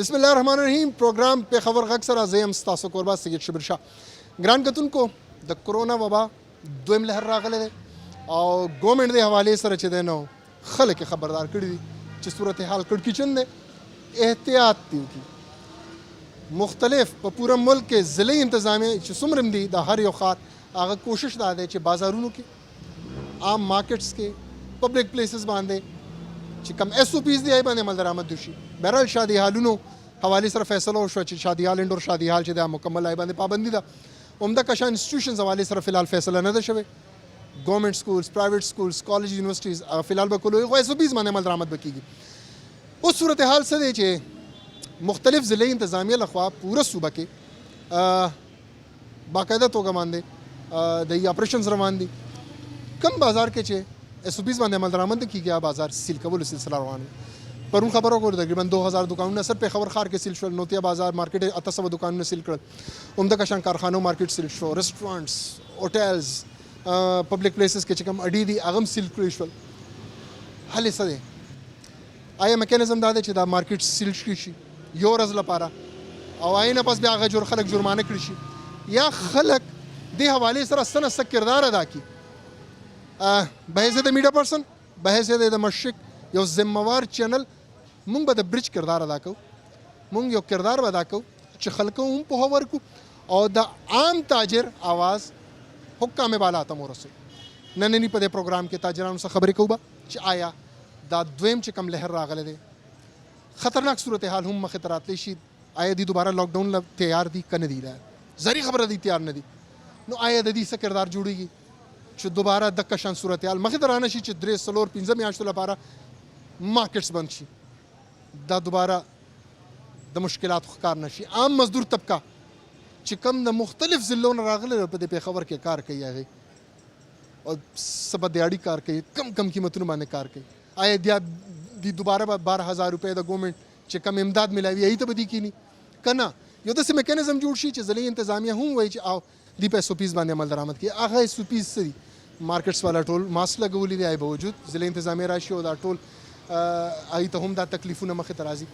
بسم الله الرحمن الرحیم. پروګرام پیښور غږ سره زه یم ستاسو کوربه سید شبیر شاه. ګران کتونکو، د کرونا وبا دویم لهر راغلی دی او ګورنمنټ د حوالې سره چې دی نو خلک خبردار کړي دي چې صورتحال کړکېچن دی، احتیاط دي وکړي. مختلف په پوره ملک کې ضلعي انتظامیه چې څومره هم دي د هر یو ښار هغه کوشش دا دی چې بازارونو کې، عام مارکیټس کې، پبلک پلیسز باندې چې کم ایس او پیز دی ای باندې عمل درآمد وشي. بهرحال شادي حالونو حوالې سره فیصله وشوه چې شادي حال انډور شادي حال چې دا مکمل ای باندې پابندي ده. عمده کشان انسټیټیوشنز حوالې سره فی الحال فیصله نه ده شوې. ګورنمنټ سکولز، پرایویټ سکولز، کالج، یونیورسټیز فی الحال به کولو خو ایس او پیز باندې عمل درآمد وکړي. اوس صورتحال څه دی چې مختلف ضلعي انتظامیه لخوا پوره صوبه کې باقاعده توګه باندې د اپریشنز روان دي. کم بازار کې چې ایس او پیز باندې عمل درآمد کیږي بازار سیل کولو سلسله روان دی. پرون خبرو کړو تقریبا 2000 دکانونه سر پیښور ښار کې سیل شول، نوتیا بازار مارکیټ 800 دکانونه سیل کړل، عمده کشان کارخانو مارکیټ سیل شو، ریسټورانټس، هوټلز، پبلک پلیسز کې چې کوم اډې دي هغه هم سیل کړی شول. حل څه دی؟ آیا میکانیزم دا دی چې دا مارکیټ سیل شي یو ورځ لپاره او آینه پس بیا هغه خلک جرمانه کړي شي، یا خلک دې حوالې سره څه نه څه کردار ادا کړي؟ بحیثیت د میډیا پرسن، بحیثیت د مشرق یو ذمہوار چینل، مونږ به د برج کردار ادا کوو. مونږ یو کردار به ادا کوو چې خلکو هم پوهه ورکړو او د عام تاجر آواز حکام بالا ته ورسوو. نننی په دې پروګرام کې تاجرانو سره خبرې کوو چې آیا دا دویم چې کم لهر راغلی دی خطرناک صورتحال هم مخې ته راتلی شي، آیا دوی دوباره لاک ډاون له تیار دي که نه دي؟ زری خبره دی تیار نه دي. نو آیا د دې څه کردار جوړیږي چې دوباره دغه شان صورتحال مخې ته رانه شي چې 3 4 5 میاشتو لپاره مارکیټس بند شي، دا دوباره د مشکلاتو ښکار نه شي؟ عام مزدور طبقه چې کم د مختلف ضلعو نه راغلی په دې پیښور کې کار کوي، هغې او څه به دیاړي کار کوي، کم کم قیمتونو باندې کار کوي، آیا دی دوباره به 12000 روپۍ د ګورنمنټ چې کم امداد ملاوي هغې ته به دي کینی که نه؟ یو داسې میکانیزم جوړ شي چې ضلعي انتظامیه هم وایي چې او دی په ایس او پیز باندې عمل درآمد کړي. هغه ایس او پیز څه دي؟ مارکیټس والا ټول ماسک لګولي دی، ای باوجود ضلعي انتظامیه راشي او دا ټول هغې ته هم دا تکلیفونه مخې ته راځي.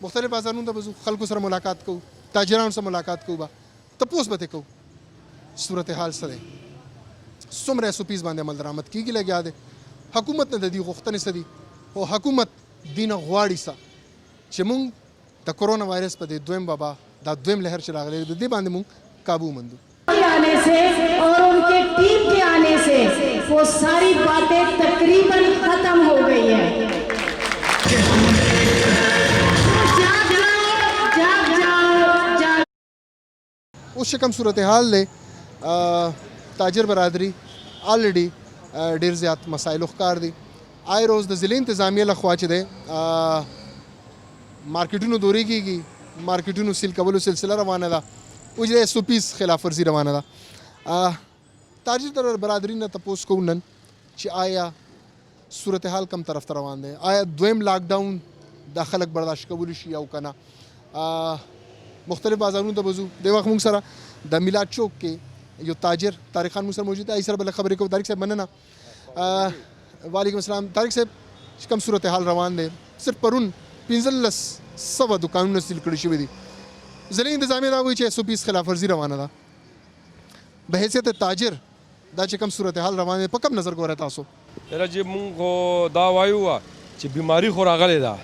مختلف بازارونو ته به ځو، خلکو سره ملاقات کوو، تاجرانو سره ملاقات کوو، به تپوس به ترې کوو صورتحال څه دی، څومره ایس او پیز باندې عمل درآمد کېږي لګیا دی. حکومت نه د دې غوښتنې څه دي او حکومت دې نه غواړي څه چې مونږ د کرونا وایرس په دې دویم وبا دا دویم لهر چې راغلی دی دې باندې مونږ قابو مندو. آنے سے اور ان کے ٹیم کے آنے سے وہ ساری باتیں تقریباً ختم ہو گئی ہیں. اوس چې کوم صورتحال دی تاجر برادری آلریډي ډېر زیات مسایلو ښکار دي. آی روز د ضلعي انتظامیې لخوا چې دی مارکیټونو دورې کېږي، مارکیټونو سیل کولو سلسله روانه ده، اوس د ایس او پیز خلاف ورزي روانه ده. تاجر برادري نه تپوس کوو نن چې آیا صورتحال کم طرف ته روان دی؟ آیا دویم لاک ډاون دا خلک برداشت کولی شي او که نه؟ مختلف بازارونو ته به ځو. دې وخت موږ سره د میلاد چوک کې یو تاجر طارق خان موږ سره موجود دی، ای سره به خبرې کوو. طارق صاحب مننه. وعلیکم السلام. طارق صاحب چې کوم صورتحال روان دی، صرف پرون 1500 دکانونه سیل کړي شوي دي، ضلعي انتظامیه دا وایي چې ایس او پیز خلاف ورزي روانه ده. بحیثیت تاجر دا چې کوم صورتحال روان دی په کوم نظر ګورئ تاسو؟ یاره چې مونږ دا وایو چې بیماري خو راغلی ده،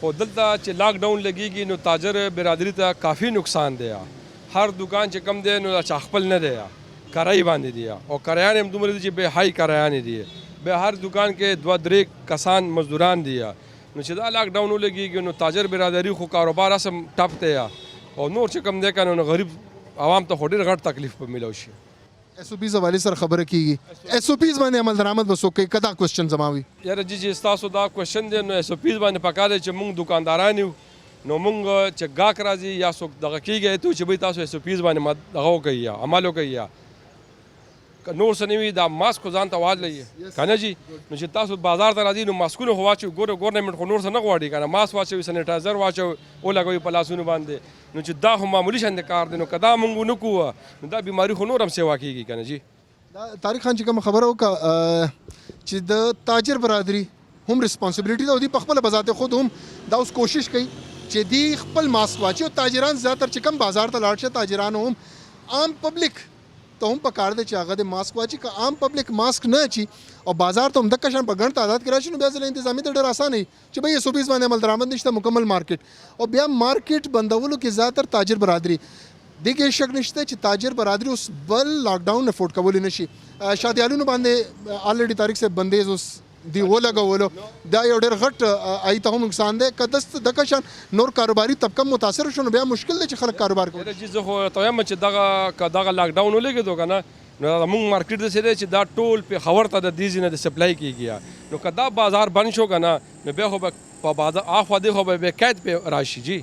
خو دلته چې لاک ډاون لګېږي نو تاجر برادري ته کافي نقصان دی. هر دکان چې کم دی نو چا خپل نه دی، کرایې باندې دی او کرایان هم دومره دي چې بې حی کرایانې دي. بیا هر دکان کې 2-3 کسان مزدوران دي. نو چې دا لاک ډاون ولګېږي نو تاجر برادري خو کاروبار اسم ټپ دی او نور چې کم دی که نو غریب عوام ته خو ډېر غټ تکلیف به میلاو شي. ایس او پیز حوالې سره خبره کېږي، ایس او پیز باندې عمل درآمد به څوک کوي؟ که دا کوېسچن زما وي. یاره جی چې ستاسو دا کوېسچن دی نو ایس او پیز باندې پکار دی چې مونږ دکانداران یو نو مونږ چې ګاهک راځي یا څوک دغه کېږي ته چې بھئی تاسو ایس او پیز باندې دغه وکوئ یا عمل وکوئ یا نور څه نه وي، دا ماسک خو ځان ته واچوئ که نه جي. نو چې تاسو بازار ته راځئ نو ماسکونه خو واچوئ. ګورنمنټ خو نور څه نه غواړي که نه، ماسک واچوئ، سینیټایزر واچوئ، ولګوئ په لاسونو باندې. نو چې دا خو معمولي شان کار دی، نو که دا مونږ ونه کوو نو دا بیماري خو نور هم سیوا کېږي که نه جي. طارق خان چې کومه خبره وکړه چې د تاجر برادري هم ریسپانسبلیټي ده او دوی په خپله بذات خود هم دا اوس کوشش کوي چې دی خپل ماسک واچي او تاجران زیاتر چې کم بازار ته لاړ شي تاجران هم عام پبلک ته هم پکار دی چې هغه د ماسک واچي که عام پبلک ماسک نه اچي او بازار ته هم دغه شان په ګڼ تعداد کې راشي نو بیا ځله انتظامي ته ډېر اسانه وي چې بھائی SOPs باندې عمل درآمد نشته مکمل مارکیټ او بیا مارکیټ بندولو کې زیاتر تاجر برادری دې کې شک نشته چې تاجر برادری اوس بل لاک ډاون افورډ کولی نشي شادیالونو باندې آلریډي طارق صاحب بندیز اوس دی ولګولو دا یو ډېر غټ آی ته هم نقصان دی که دغه شان نور کاروباري طبقه متاثر شو نو بیا مشکل دی چې خلک کاروبار کوي چې زه خو ته وایم چې دغه لاک ډاون ولګېدو که نه نو زموږ مارکیټ داسې دی چې دا ټول پېښور ته د دې ځای نه د سپلای کېږي نو که دا بازار بند شو که نه نو بیا خو به په بازار اخوا دی خو به بیا قید پې راشي جی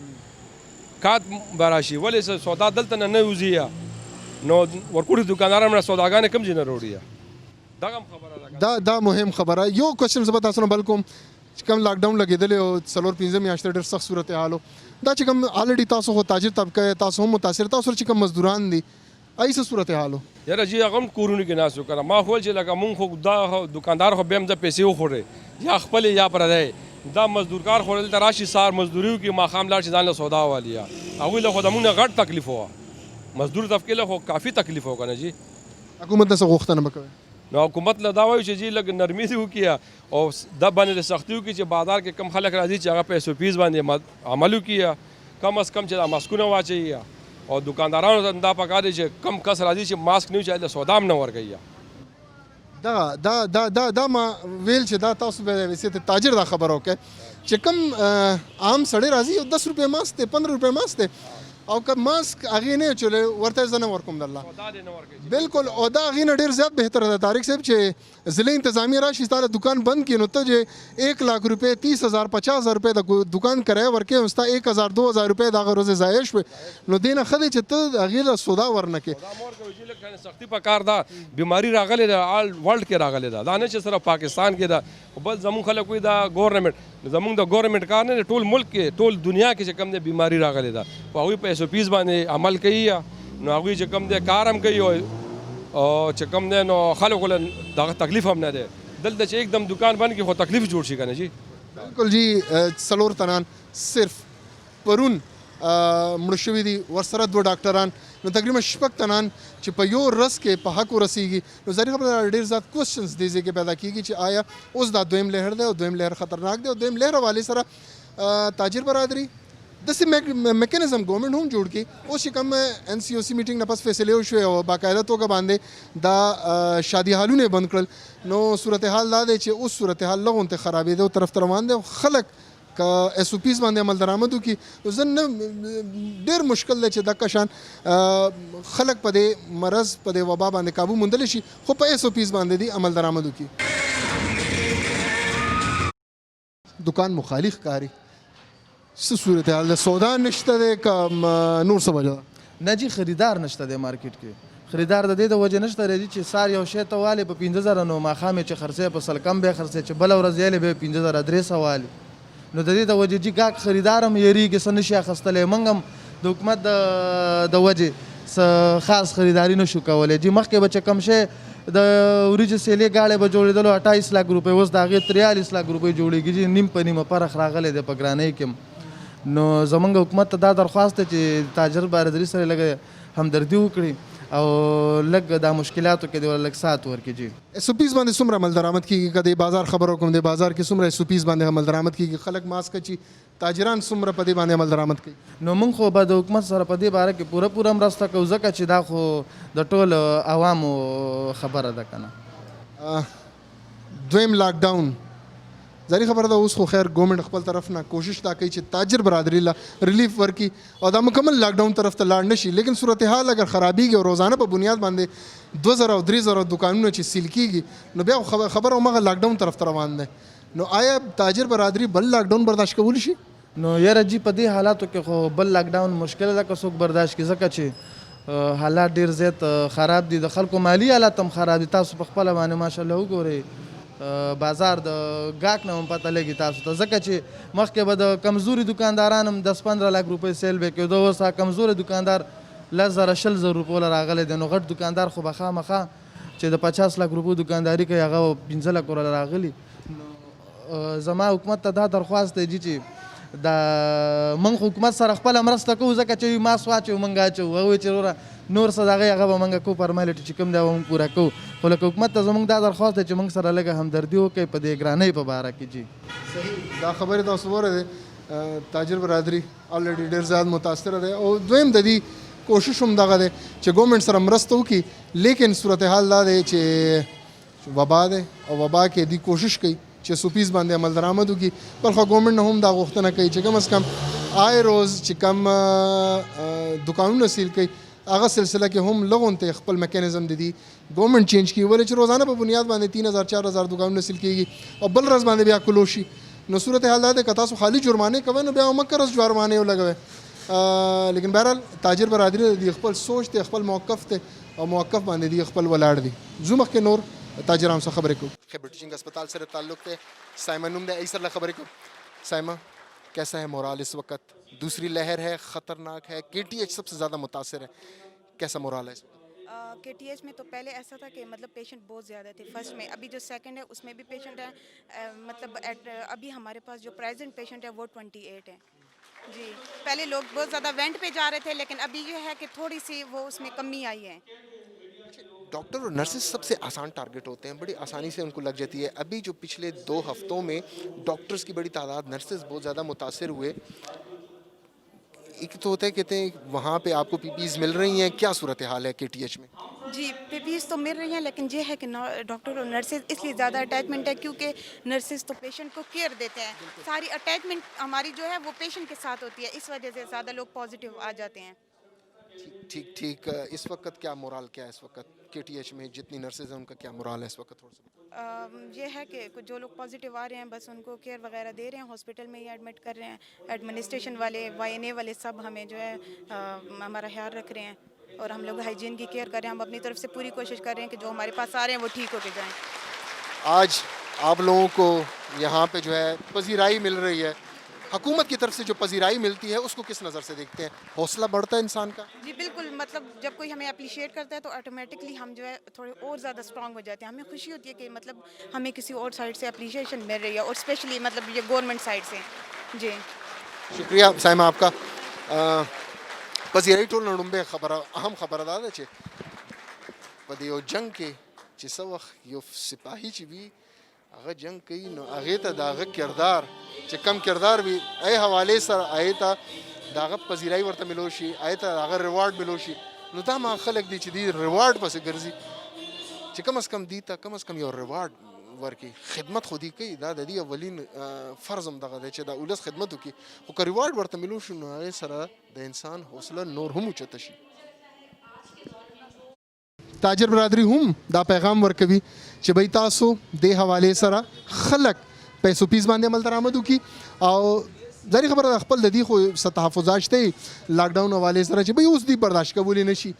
قید به راشي ولې سودا دلته نه وځي نو ورکوټي دکانداران مړه سوداګانې کوم ځای نه راوړي دغه خبره دا مهم خبره یو کوېشن زه به تاسو نه بل کوم چې کوم لاک ډاون لګېدلی او 4-5 میاشتې ډېر سخت صورتحال و دا چې کوم آلریډي تاسو خو تاجر طبقه تاسو هم متاثر تاسو چې کوم مزدوران دي ای څه صورتحال و یاره جی هغه هم کورونو کې ناست وو که نه ما خو ویل چې لکه مونږ خو دا دکاندار خو بیا هم زه پیسې وخوړې یا خپلې یا پردی دا مزدورکار خو دلته راشي سهار مزدوري وکړي ماښام لاړ شي ځان له سودا والي هغوی له خو د مونږ نه غټ تکلیف وه مزدور طبقې له خو کافي تکلیف و که نه جی حکومت نه څه غوښتنه به کوئ نو حکومت له دا وایو چې جی لږ نرمي دې وکړي او دا باندې سختي وکړي چې بازار کې کم خلک راځي چې هغه په SOPs باندې عمل وکړي کم از کم چې دا ماسکونه واچوي او دکاندارانو ته دا پکار دی چې کم کس راځي چې ماسک نه وي چې سودا هم نه ورکوي دا ما ویل چې دا تاسو به ویسې ته تاجر دا خبر وکړي چې کم عام سړی راځي او 10 روپۍ ماسک دی 15 روپۍ ماسک دی او که ماسک هغې نه چولې ورته زه نه ورکوم د الله بالکل او دا هغې نه ډېر زیات بهتره ده طارق صاحب چې ضلع انتظامیه راشي ستا له دکان بند کړي نو ته چې 1 لاک روپۍ 30,000 50,000 روپۍ د دکان کرایه ورکړې نو ستا 1,000 2,000 روپۍ د هغه ورځې ضایع شوې نو دې نه ښه دی چې ته هغې له سودا ورنه کړې سختي پکار ده بیماری راغلې ده آل ورلډ کې راغلې ده دا نه چې صرف پاکستان کې ده بل زمونږ خلک وایي دا ګورنمنټ زمونږ د ګورنمنټ کار نه ټول ملک کې ټول دنیا کې چې کوم دی بیماری راغلې ده خو هغوی په SOPs باندې عمل کوي نو هغوی چې کوم دی کار هم کوي او چې کوم دی نو خلکو له دغه تکلیف هم نه دی دلته چې एकदम دکان بند کړي خو تکلیف جوړ شي که نه جی بالکل جی 4 تنان صرف پرون مړه شوي دي ورسره 2 ډاکټران نو تقریبا 6 تنان چې په یو ورځ کې په حق ورسیږي نو ظاهري خبره ډېر زیات کوېشنز دې ځای کې پیدا کېږي چې آیا اوس دا دویم لهر دی او دویم لهر خطرناک دی او دویم لهر حوالې سره تاجر برادری داسې میکانیزم ګورنمنټ هم جوړ کړي اوس چې کوم NCOC میټینګ نه پس فیصلې وشوې او باقاعده توګه باندې دا شادي حالونه بند کړل نو صورتحال دا دی چې اوس صورتحال لغونتې خرابېدو طرف ته روان دی خلک که SOPs باندې عمل درآمد وکړي زه نه ډېر مشکل دی چې دغه شان خلک په دې مرض په دې وبا باندې قابو موندلی شي خو په SOPs باندې دی عمل درآمد وکړي دکان مخالف کاری څه صورتحال ده سودا نشته دی که نور څه وجه ده نه جی خریدار نشته دی مارکیټ کې خریدار د دې د وجې نشته دی چې سار یو شی ته والې په 15,000 نو ماښام یې چې خرڅې په 100 کم بیا خرڅې چې بله ورځ یې به 15,300 والي نو د دې د وجې جي ګاک خریدار هم یېرېږي څه نشي اخیستلی موږ هم د حکومت د وجې څه خاص خریداري نشو کولی جي مخکې به چې کم شی د وریجې سیلې غاړې به جوړېدلو 28 لک روپۍ اوس د هغې 43 لک روپۍ جوړېږي جي نیم په نیمه فرق راغلی دی په ګرانۍ کې نو زمونږ حکومت ته دا درخواست دی چې تاجر برادري سره لږ همدردي وکړي او لږ دا مشکلاتو کې دی لږ سات ورکړي جي SOPs باندې څومره عمل درآمد کېږي که د بازار خبره وکړم د بازار کې څومره SOPs باندې عمل درآمد کېږي خلک ماسک اچي تاجران څومره په دې باندې عمل درآمد کوي نو موږ خو به د حکومت سره په دې باره کې پوره مرسته کوو ځکه چې دا خو د ټول عوامو خبره ده که نه دویم لاک ډاون ظاهري خبره ده اوس خو خیر ګورنمنټ خپل طرف نه کوشش دا کوي چې تاجر برادري له ریلیف ورکړي او دا مکمل لاک ډاون طرف ته لاړ نشي لیکن صورتحال اگر خرابېږي او روزانه په بنیاد باندې 2,000 او 3,000 دکانونه چې سیل کېږي نو بیا خبره همغه لاک ډاون طرف ته روان دی نو آیا تاجر برادري بل لاک ډاون برداشت کولی شي نو یاره جی په دې حالاتو کې خو بل لاک ډاون مشکل ده که څوک برداشت کړي ځکه چې حالات ډېر زیات خراب دي د خلکو مالي حالات هم خراب دي تاسو په خپله باندې ماشاءالله وګورئ بازار د ګاک نه هم پته لګي تاسو ته ځکه چې مخکې به د کمزوري دکانداران هم 10-15 لک روپۍ سیل به کېدو اوس کمزوری دکاندار 10,000-20,000 روپو له راغلی دی نو غټ دکاندار خو به خامخا چې د 50 لک روپو دکانداري کوي هغه 15 لک له راغلي نو زما حکومت ته دا درخواست دی چې د موږ حکومت سره خپله مرسته کوو ځکه چې ماسک واچوو موږ اچوو هغه وایي چې وروره نور څه د هغې هغه به موږ کوو فارمالټي چې کوم دی هغه موږ پوره کوو خو لکه حکومت ته زموږ دا درخواست دی چې موږ سره لږه همدردي وکړي په دې ګرانۍ په باره کې جي صحیح دا خبرې تاسو واورېدې تاجر برادري الریډي ډېر زیات متاثره دی او دویم د دې کوشش هم دغه دی چې ګورنمنټ سره مرسته وکړي لیکن صورتحال دا دی چې وبا دی او وبا کې دی کوشش کوي چې سوپیز باندې عمل درآمد وکړي بل خو ګورنمنټ نه هم دا غوښتنه کوي چې کم از کم آی روز چې کم دکانونه سیل کوي هغه سلسله کې هم لغونته خپل میکانیزم د دې ګورنمنټ چینج کړي ولې چې روزانه په بنیاد باندې 3000 4000 دکانونه سیل کېږي او بل ورځ باندې بیا کلوشي نو صورتحال دا ده که تاسو خالی جرمانې کوئ نو بیا مکه ورځ جرمانې ولګوئ لیکن بهرحال تاجر برادري د خپل سوچ دی خپل موقف دی او موقف باندې دی خپل ولاړ دی زو مخکې نور تاجران سره خبرې کوو خیبر ټیچنګ اسپتال سره تعلق ہے سائمہ نوم دے ایسر خبریں کوو سائمہ کیسا ہے مورال اس وقت دوسری لہر ہے خطرناک ہے کے ٹی ایچ سب سے زیادہ متاثر ہے کیسا مورال ہے اس وقت کے ٹی ایچ میں تو پہلے ایسا تھا کہ مطلب پیشنٹ بہت زیادہ تھے فرسٹ میں ابھی جو سیکنڈ ہے اس میں بھی پیشنٹ ہے مطلب ابھی ہمارے پاس جو پریزنٹ پیشنٹ ہے وہ 28 ہے جی پہلے لوگ بہت زیادہ وینٹ پہ جا رہے تھے لیکن ابھی یہ ہے کہ تھوڑی سی وہ اس میں کمی آئی ہے ڈاکٹر اور نرسز سب سے آسان ٹارگٹ ہوتے ہیں بڑی آسانی سے ان کو لگ جاتی ہے ابھی جو پچھلے 2 ہفتوں میں ڈاکٹرز کی بڑی تعداد نرسز بہت زیادہ متاثر ہوئے ایک تو ہوتا ہے کہتے ہیں وہاں پہ آپ کو پی پیز مل رہی ہیں کیا صورتحال ہے کے ٹی ایچ میں جی پی پیز تو مل رہی ہیں لیکن یہ ہے کہ ڈاکٹر اور نرسز اس لیے زیادہ اٹیچمنٹ ہے کیونکہ نرسز تو پیشنٹ کو کیئر دیتے ہیں ساری اٹیچمنٹ ہماری جو ہے وہ پیشنٹ کے ساتھ ہوتی ہے اس وجہ سے زیادہ لوگ پازیٹیو آ جاتے ہیں ٹھیک ٹھیک اس وقت کیا مورال کیا ہے اس وقت کے ٹی ایچ میں جتنی نرسز ہیں ان کا کیا مورال ہے اس وقت تھوڑا سا یہ ہے کہ جو لوگ پازیٹیو آ رہے ہیں بس ان کو کیئر وغیرہ دے رہے ہیں ہاسپٹل میں ہی ایڈمٹ کر رہے ہیں ایڈمنسٹریشن والے وائی این اے والے سب ہمیں جو ہے ہمارا خیال رکھ رہے ہیں اور ہم لوگ ہائیجین کی کیئر کر رہے ہیں ہم اپنی طرف سے پوری کوشش کر رہے ہیں کہ جو ہمارے پاس آ رہے ہیں وہ ٹھیک ہو کے جائیں آج آپ لوگوں کو یہاں پہ جو ہے پذیرائی مل رہی ہے حکومت کی طرف سے جو پذیرائی ملتی ہے اس کو کس نظر سے دیکھتے ہیں حوصلہ بڑھتا ہے انسان کا جی بالکل مطلب جب کوئی ہمیں اپریشیٹ کرتا ہے تو آٹومیٹکلی ہم جو ہے تھوڑے اور زیادہ اسٹرانگ ہو جاتے ہیں ہمیں خوشی ہوتی ہے کہ مطلب ہمیں کسی اور سائڈ سے اپریشیشن مل رہی ہے اور اسپیشلی مطلب یہ گورنمنٹ سائڈ سے جی شکریہ سائمہ آپ کا پذیرائی ټول نړومبی خبره اهم خبره دا ده چې په دې یو جنګ کې چې څه وخت یو سپاهي چې وي هغه جنگ کوي نو هغې ته د هغه کردار چې کم کردار وي هغې حوالې سره هغې ته د هغه پذیرائی ورته ملو شي هغې ته د هغه ریوارډ ملو شي نو دا ما خلک دي چې دوی ریوارډ پسې ګرځي چې کم از کم دوی ته کم از کم یو ریوارډ ورکړي خدمت خو دوی کوي دا د دې اولین فرض هم دغه دی چې د اولس خدمت وکړي خو که ریوارډ ورته ملو شي نو هغې سره د انسان حوصله نور هم اوچته شي تاجر برادری هم دا پیغام ورکوي چې بھئی تاسو د حوالې سره خلک پیسو پیس باندې عمل درآمد وکړي او ظاهري خبره ده خپل د دې خو څه تحفظات شته لاکډاون حوالې سره چې بھئی اوس دوی برداشت کولی نه شي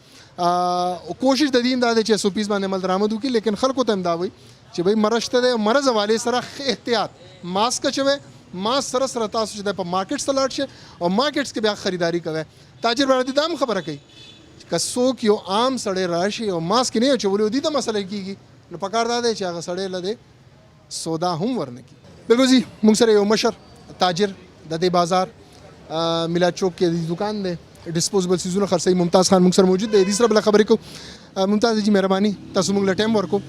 کوشش د دې هم دا دی چې پیسو پیس باندې عمل درآمد وکړي لیکن خلکو ته هم دا وایي چې بھئی مرض شته دی مرض حوالې سره احتیاط ماسک اچوئ ماسک سره سره تاسو چې دی په مارکیټس ته لاړ شئ او مارکیټس کې بیا خریداري کوئ تاجر برادري دا هم خبره کوي که څوک یو عام سړی راشي او ماسک نه اچولی او دې ته مسله کېږي نو پکار دا دی چې هغه سړی له دې سودا هم ورنه کړي بالکل جی موږ سره یو مشر تاجر د دې بازار میلاد چوک کې د دکان دی ډسپوزبل سیزونه خرڅوي ممتاز خان موږ سره موجود دی دې سره بله خبرې کوو ممتاز جی مهرباني تاسو موږ له ټایم ورکو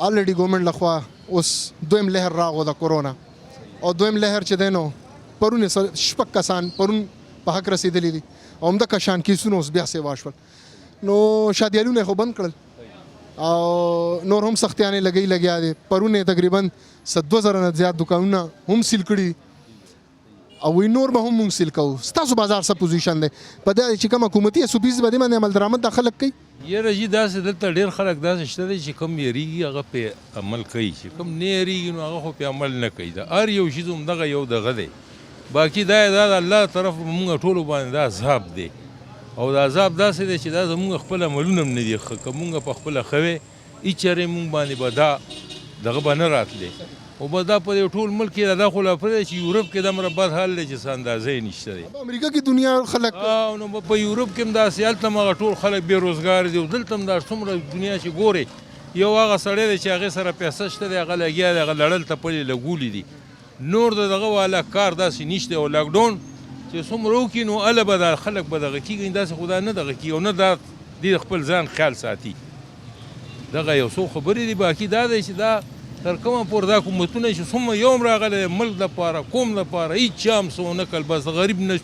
الریډي ګورنمنټ لخوا اوس دویم لهر راغو د کرونا او دویم لهر چې دی نو پرون شپږ کسان پرون په حق رسېدلي دي او همدغه شان کیسونه اوس بیا سیوا شول نو شادیالونه خو بند کړل او نور هم سختیانې لګیا دي پرون تقریبا 2,000 نه زیات دکانونه هم سیل کړي او وی نور به هم مونږ سیل کوو ستاسو بازار څه پوزیشن دی په دې چې کوم حکومتي سوپیز باندې عمل درآمد دا خلک کوي یاره جي داسې دلته ډېر خلک داسې شته دی چې کوم یېرېږي هغه پې عمل کوي چې کوم نه یېرېږي نو هغه خو پې عمل نه کوي د هر یو شیز همدغه یو دغه دی باقي دا د الله طرف مونږ ټولو باندې دا عذاب دی او دا عذاب داسې دی چې دا زمونږ خپل عملونه هم نه دي ښه که مونږ په خپله ښه وې هېڅ چېرې مونږ باندې به دا دغه به نه راتلی او بس دا په ټول ملک کې دا خو لا پرېږدی چې یورپ کې دومره بد حال دی چې څه اندازه یې نشته دی په امریکا کې دنیا خلک نو په یورپ کې هم داسې هلته هم هغه ټول خلک بېروزګار دي او دلته هم دا څومره دنیا چې ګورې یو هغه سړی دی چې هغې سره پیسه شته دی هغه لګیا دی هغه لړل تپلې لګولي دي نور د دغه والا کار داسې نشته او لاکډاون چې څومره وکړي نو هله به دا خلک به دغه کېږي داسې خو دا نه دغه کېږي او نه دا دې خپل ځان خیال ساتي دغه یو څو خبرې دي باقي دا دی چې دا تر کومه پورې دا حکومتونه چې څومره یو هم راغلی ملک دپاره قوم دپاره هېڅ چا هم څه ونه کړل بس د غریب نه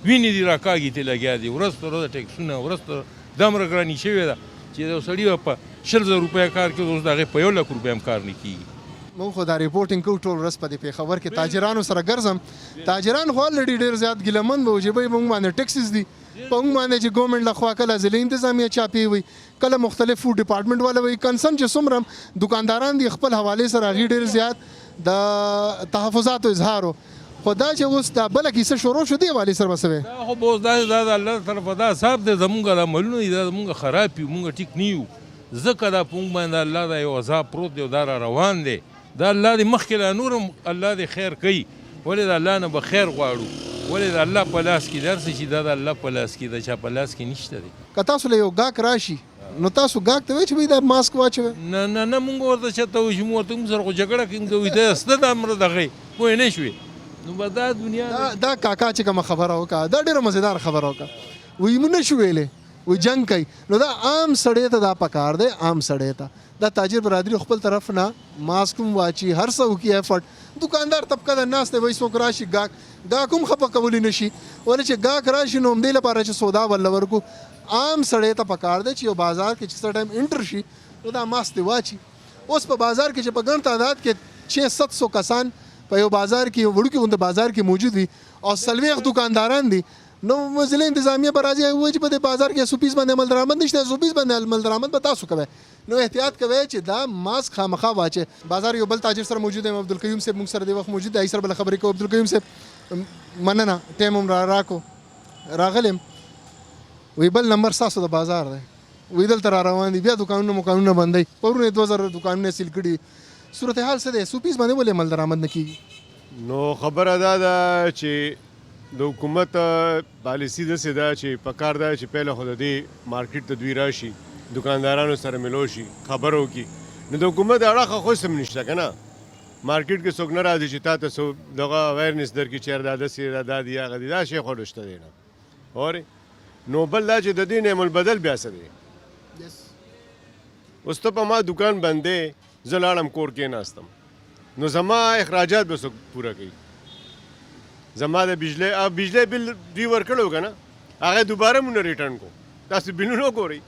وینې دي راکاږي ته لګیا دي ورځ په ورځ ټیکسونه ورځ په دومره ګراني شوې ده چې یو سړي به په 100,000 روپۍ کار کوي اوس د هغې په 1 لک روپۍ هم کار نه کېږي مونږ خو دا ریپورټینګ کوو ټول ورځ په دې پېښور کې تاجرانو سره ګرځم تاجران خو الریډي ډېر زیات ګیلهمن به وو چې بهی مونږ باندې ټیکسز دي په مونږ باندې چې ګورنمنټ لخوا کله ضلعي انتظامیه چاپی وي کله مختلف فوډ ډپارټمنټ والا وي کنسرن چې څومره دکانداران دي خپل حوالې سره هغې ډېر زیات د تحفظاتو اظهار خو دا چې اوس دا بله کیسه شروع شو دې حوالې سره به څه وی دا خو به اوس داسې دا د الله طرفه دا حساب دی زمونږ د عملونه دي دا زمونږ خراب یو مونږ ټیک نه یو ځکه دا په مونږ باندې الله دا یو عذاب پروت دی او دا را روان دی دا الله دې مخکې لا نور هم الله دې خیر کوي ولې د الله نه به خیر غواړو ولې د الله په لاس کې درس چې دا د الله په لاس کې د چا په لاس کې نشته دی که تاسو له یو ګاک راشي نو تاسو ګاک ته وایئ چې بهی دا ماسک واچوئ نه نه نه مونږ ورته چېرته وایو چې مونږ ورته موږ سره خو جګړه کوي موږ ته وایي ته د امر دغې پوه نه شوې نو به دا دنیا دا کاکا چې کومه خبره وکړه دا ډېره مزیدار خبره وکړه وایي موږ نه شو ویلی وایي جنګ کوي نو دا عام سړی ته دا پکار دی عام سړی ته دا تاجر برادري خپل طرف نه ماسک هم واچي هر څه وکړي ایفرټ دکاندار طبقه د ناست دی وایي څوک راشي ګاک هم خفه کولی نه شي ولې چې ګاک راشي نو همدې لپاره چې سودا ورله ورکو عام سړی ته پکار دی چې یو بازار کې چې څه ټایم انټر شي نو دا ماسک دې واچي اوس په بازار کې چې په ګڼ تعداد کې 600-700 کسان په یو بازار کې یو وړوکي غونډه بازار کې موجود وي او 40 دکانداران دي نو ضلع انتظامیه به راځي وایي چې په دې بازار کې 120 باندې عمل درآمد نشته 120 باندې عمل درآمد به تاسو کوئ نو احتیاط کوئ چې دا ماسک خامخا واچئ بازار یو بل تاجر سره موجود یم عبدالقیوم صاحب موږ سره د وخت موجود دی ای سره بله خبرې کوو عبدالقیوم صاحب مننه ټایم هم راکو راغلم وی بل نمبر ستاسو د بازار دی وی دلته را روان دي بیا دکانونه بندوي پرونه 2000 دکانونه سیل کړي صورتحال څه دی 120 باندې ولې عمل درآمد نه کېږي نو خبره دا ده چې د حکومت پالیسي داسې ده چې پکار ده چې پهله خو د دې مارکیټ ته دوی راشي دکاندارانو سره ملو شي خبرو وکړي نو د حکومت اړخه خو څه هم نشته که نه مارکیټ کې څوک نه راځي چې تا ته څو دغه اویرنس درکړي چې یاره دا داسې ده دا دي هغه دي دا شی خو نشته دی نه اورې نو بل دا چې د دې نعم البدل بیا څه دی اوس ته په ما دکان بندې زه لاړم کور کې ناستم نو زما اخراجات به څوک پوره کوي زما د بجلی بل دوی ورکړی و که نه هغه دوباره مونږ ریټرن کو تاسو بلونه ګورئ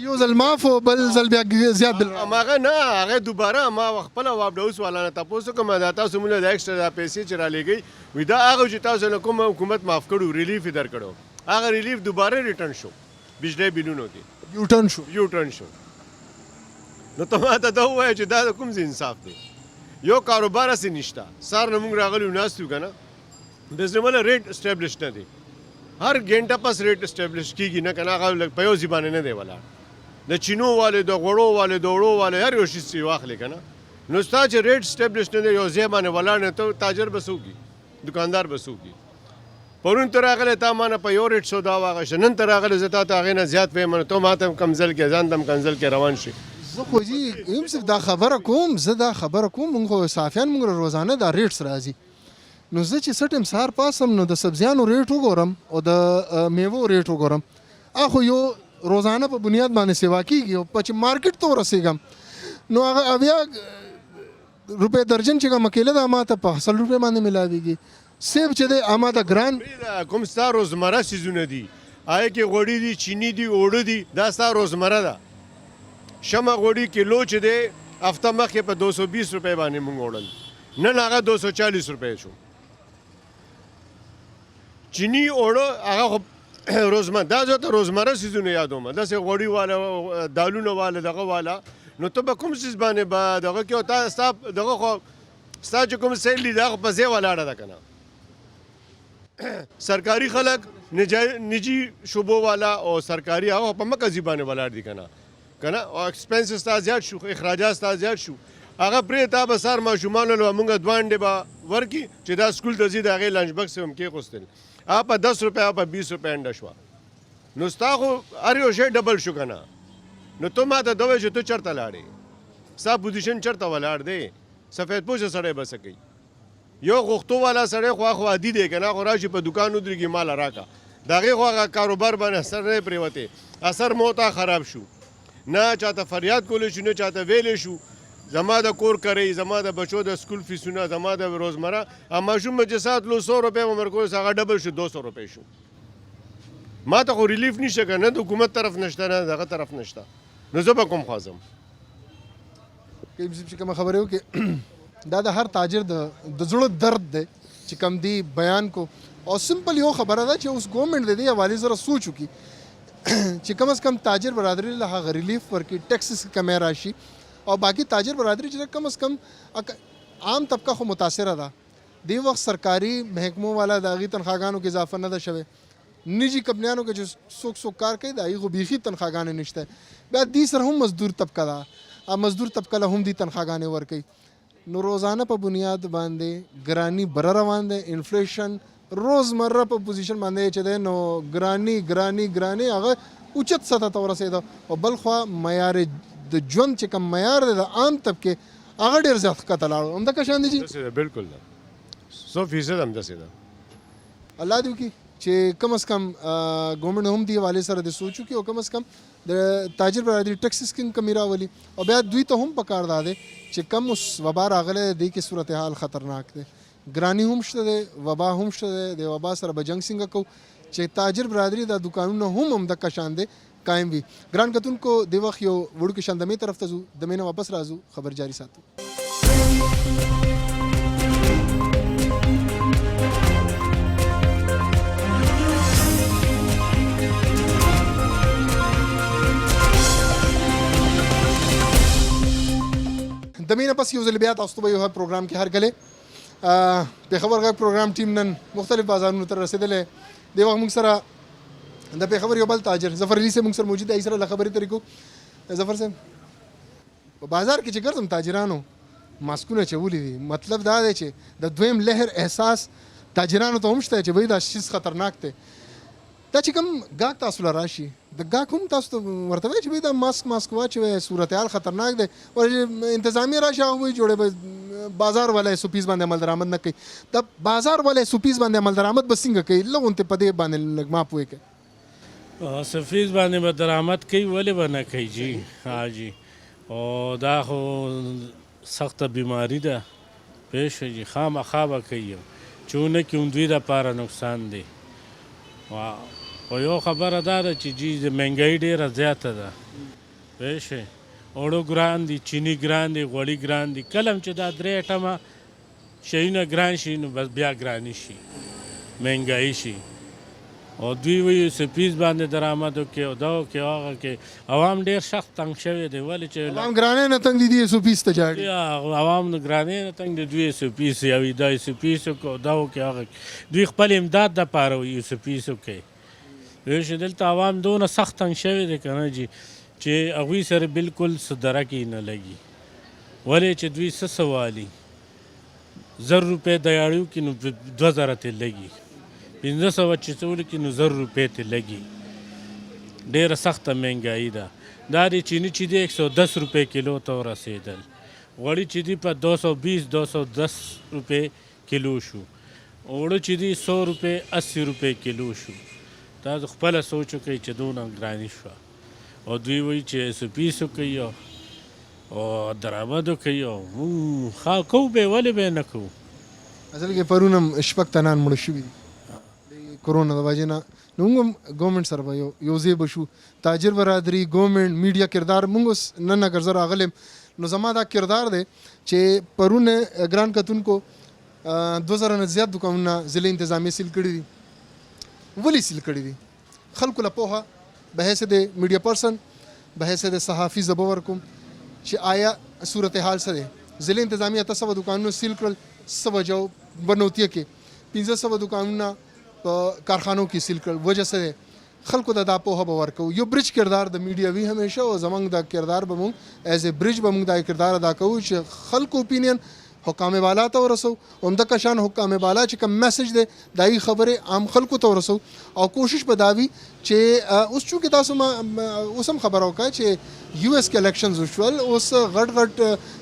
یو ځل معاف و بل ځل بیا زیات بل هماغه نه هغه دوباره ما خپله واپډ هاوس والا نه تپوس وکړم دا تاسو مونږ د ایکسټرا دا پیسې چې رالیږئ وایي دا هغه چې تاسو نه کوم حکومت معاف کړو ریلیف یې درکړو هغه ریلیف دوباره ریټرن شو بجلی بلونو کې یوټرن شو نو ته ما ته دا ووایه چې دا د کوم ځای انصاف دی یو کاروبار هسې نشته سهار نه مونږ راغلي ناست یو که نه بزنسمنه ریټ اسټابلیش نه دی هر ګنټه پس ریټ اسټابلیش کېږي نه که نه هغه په یو ځای باندې نه دی ولاړ د چینو والے د غوړو والے د وړو والے هر یو شي چې واخلې که نه نو ستا چې ریټ اسټابلیش نه دی یو ځای باندې ولاړ نه ته تاجر به څه وکړي دکاندار به څه وکړي پرون ته راغلی تا ما نه په یو ریټ سودا واخیسته نن ته راغلی زه تا ته هغې نه زیات ویم نو ته ما ته هم کنځل کې ځان ته هم کنځل کې روان شي زه خو جي یم صرف دا خبره کوم مونږ خو صافیان مونږ روزانه دا ریټس راځي نو زه چې څه ټایم سهار پاسم نو د سبزیانو ریټ وګورم او د میوو ریټ وګورم خو یو روزانه په بنیاد باندې سیوا کېږي او په چې مارکیټ ته ورسېږم نو هغه 80 روپۍ درجن چې کومه کیله ده ما ته په 100 روپۍ باندې میلاویږي سیب چې دی ما ته ګران کوم ستا روزمره څیزونه دي آیا کې غوړي دي چینی دي اوړه دي دا ستا روزمره ده شمع غوړي کیلو چې دی هفته مخکې په 220 روپۍ باندې مونږ وړل نن هغه 240 روپۍ شو چینی اوړه هغه خو روزمره دا زه ته روزمره څیزونه یادوم داسې غوړي والا دالونه والا دغه والا نو ته به کوم څیز باندې به دغه کې تا ستا دغه خو ستا چې کوم سیل دي دا خو په ځای ولاړه ده که نه سرکاري خلک نجي شعبو والا او سرکاري هغه په مکه ځای باندې ولاړ دي که نه او ایکسپنسز ستا زیات شو اخراجات ستا زیات شو هغه پرې تا به سهار ماشومانو له مونږ دوانډې به ورکړي چې دا سکول ته ځي د هغې لنچ بکس هم کېغوستل هغه په 10 روپۍ هغه په 20 روپۍ انډه شوه نو ستا خو هر یو شی ډبل شو که نه نو ته ما ته دا وایې چې ته چېرته لاړې ستا پوزیشن چېرته ولاړ دی سفید پوشه سړی به څه کوي یو غوښتو والا سړی خو هغه عادي دی که نه خو راشي په دوکان ودرېږي مال راکړه د هغې خو هغه کاروبار باندې اثر نه پرېوتی اثر موته خراب شو نه چاته فریاد کولی شو نه چاته ویلی شو زما د کور کرۍ زما د بچو د سکول فیسونه زما د روزمره ماشوم چې سات لو 100 روپۍ به مرکوز هغه ډبل شو 200 روپۍ شو ما ته خو ریلیف نشته که نه د حکومت طرف نشته نه دغه طرف نشته نو زه به کوم خوا ځم کریم صاحب چې کومه خبرې وکړې دا د هر تاجر د زړه درد دی چې کوم دی بیان کو او سمپل یو خبره ده چې اوس ګورنمنټ د دې حوالې سره سوچ وکړي چې کم از کم تاجر برادری له هغه ریلیف ورکړي ټیکسز کمی راشي او باقي تاجر برادری چې کم از کم عام طبقه خو متاثره ده دې وخت سرکاري محکمو والا د هغې تنخواګانو کې اضافه نه ده شوې نجي کمپنیانو کې چې څوک کار کوي د هغې خو بیخي تنخواګانې نشته بیا دې سره هم مزدور طبقه ده مزدور طبقه له هم دې تنخواګانې ورکوي نو روزانه په بنیاد باندې ګرانی بره روان دی انفلیشن روزمره په پوزیشن باندې چې دی نو ګرانی هغه اوچت سطح ته ورسېده او بل خوا معیار د ژوند چې کوم معیار دی د عام طبقې هغه ډېر زیات ښکته لاړو همدغه شان دی جي داسې ده بالکل ده 100% همداسې ده الله دې وکړي چې کم از کم ګورنمنټ هم دې حوالې سره د سوچ وکړي او کم از کم د تاجر برادري ټیکسز کې کمی راولي او بیا دوی ته هم پکار دا دی چې کم اوس وبا راغلی دی کې صورتحال خطرناک دی ګرانی هم شته دی وبا هم شته دی د وبا سره به جنګ څنګه کوو چې تاجر برادري دا دکانونه هم همدغه شان دی قائم وي ګران کتونکو د وخت یو وړوکې شان دمې طرف ته ځو دمې نه واپس راځو خبر جاری ساتو دمې نه پس یو ځل بیا تاسو ته به یو پروګرام کې هرکلی پېښور غږ پروګرام ټیم نن مختلف بازارونو ته رسېدلی دې وخت موږ سره د پېښور یو بل تاجر ظفر علي صاحب موږ سره موجود دی سره له خبرې ترې کوو ظفر صاحب په بازار کې چې ګرځم تاجرانو ماسکونه چولی دي مطلب دا دی چې د دویم لهر احساس تاجرانو ته هم شته چې بھئی دا شیز خطرناک دی دا چې کوم ګاک تاسو له راشي د ګاک هم تاسو ته ورته وایي چې بھئی دا ماسک واچوئ صورتحال خطرناک دی ورته انتظامیه راشي هغه وایي جوړې به بازار والا سو پیس باندې عمل درآمد نه کوي دا بازار والا سو پیس باندې عمل درآمد به څنګه کوي لږ غونتې په دې باندې لږ ما پوهې کوي سفیز باندې به درآمد کوي ولې به نه کوي جی ها جی او دا خو سخته بیماری ده پېښه جي خامخا به کوي چې ونه کړي دوی دپاره نقصان دی خو یو خبره دا ده چې جي د مهنګایي ډېره زیاته ده پېښې اوړه ګران دي چیني ګران دي غوړي ګران دي کله هم چې دا درې ایټمه شیونه ګران شي نو بس بیا ګراني شي مهنګایي شي او دوی وایي سپیز باندې درآمد وکړي او دا وکړي هغه کې عوام ډېر سخت تنګ شوی دی ولې چې عوام ګرانۍ نه تنګ دي دي سو پیس ته جاړي عوام د ګرانۍ نه تنګ دي دوی سو پیس یوي دا سو پیس وکړو دا وکړي هغه دوی خپل امداد دپاره وایي سو پیس وکړي وایي چې دلته عوام دونه سخت تنګ شوی دی که نه جي چې هغوی سره بالکل څه درک یې نه لګي ولې چې دوی څه څه والي 1000 روپۍ د یاړو کې نو 2000 ترې لګي 1500 چې څه ولیکي نو 1000 روپۍ ترې لګي ډېره سخته مهنګایي ده دا د چیني چې دی 110 روپۍ کیلو ته ورسېدل غوړي چې دی په 220 روپۍ کیلو شو اوړه چې دی 100 روپۍ 80 روپۍ کیلو شو دا خپله سوچ وکړئ چې دونه ګراني شوه او دوی وایي چې سپیس وکوي او درآمد وکوي او موږ کوو به ولې به یې نه کوو اصل کې پرون هم شپږ تنان مړه شوي دي کرونا د وجې نه نو موږ هم ګورنمنټ سره به یو ځای به شو تاجر برادري ګورنمنټ میډیا کردار موږ اوس نن اگر زه راغلی نو زما دا کردار دی چې پرون ګران کتونکو 2000 نه زیات دوکانونه ضلع انتظامیه سیل کړي دي ولې سیل کړي دي خلکو له پوهه بحیث د میډیا پرسن بحیث د صحافي زه به ورکوم چې آیا صورتحال څه دی ضلع انتظامیه 800 دوکانونه سیل کړل 100 جو بنوتیه کې 1500 دوکانونه په کارخانو کې سیل کړل وجه څه دی خلکو ته دا پوهه به ورکوو یو برج کردار د میډیا وي همیشه او زموږ دا کردار به موږ ایز ا برج به موږ دا کردار ادا کوو چې خلکو اپینین حکام بالا ته ورسو همدغه شان حکام بالا چې کوم میسج دی دای خبره عام خلکو ته ورسو او کوشش به دا وي چې اوس چونکې تاسو ما اوس هم خبره وکړه چې یو اس کې الیکشنز وشول اوس غټ غټ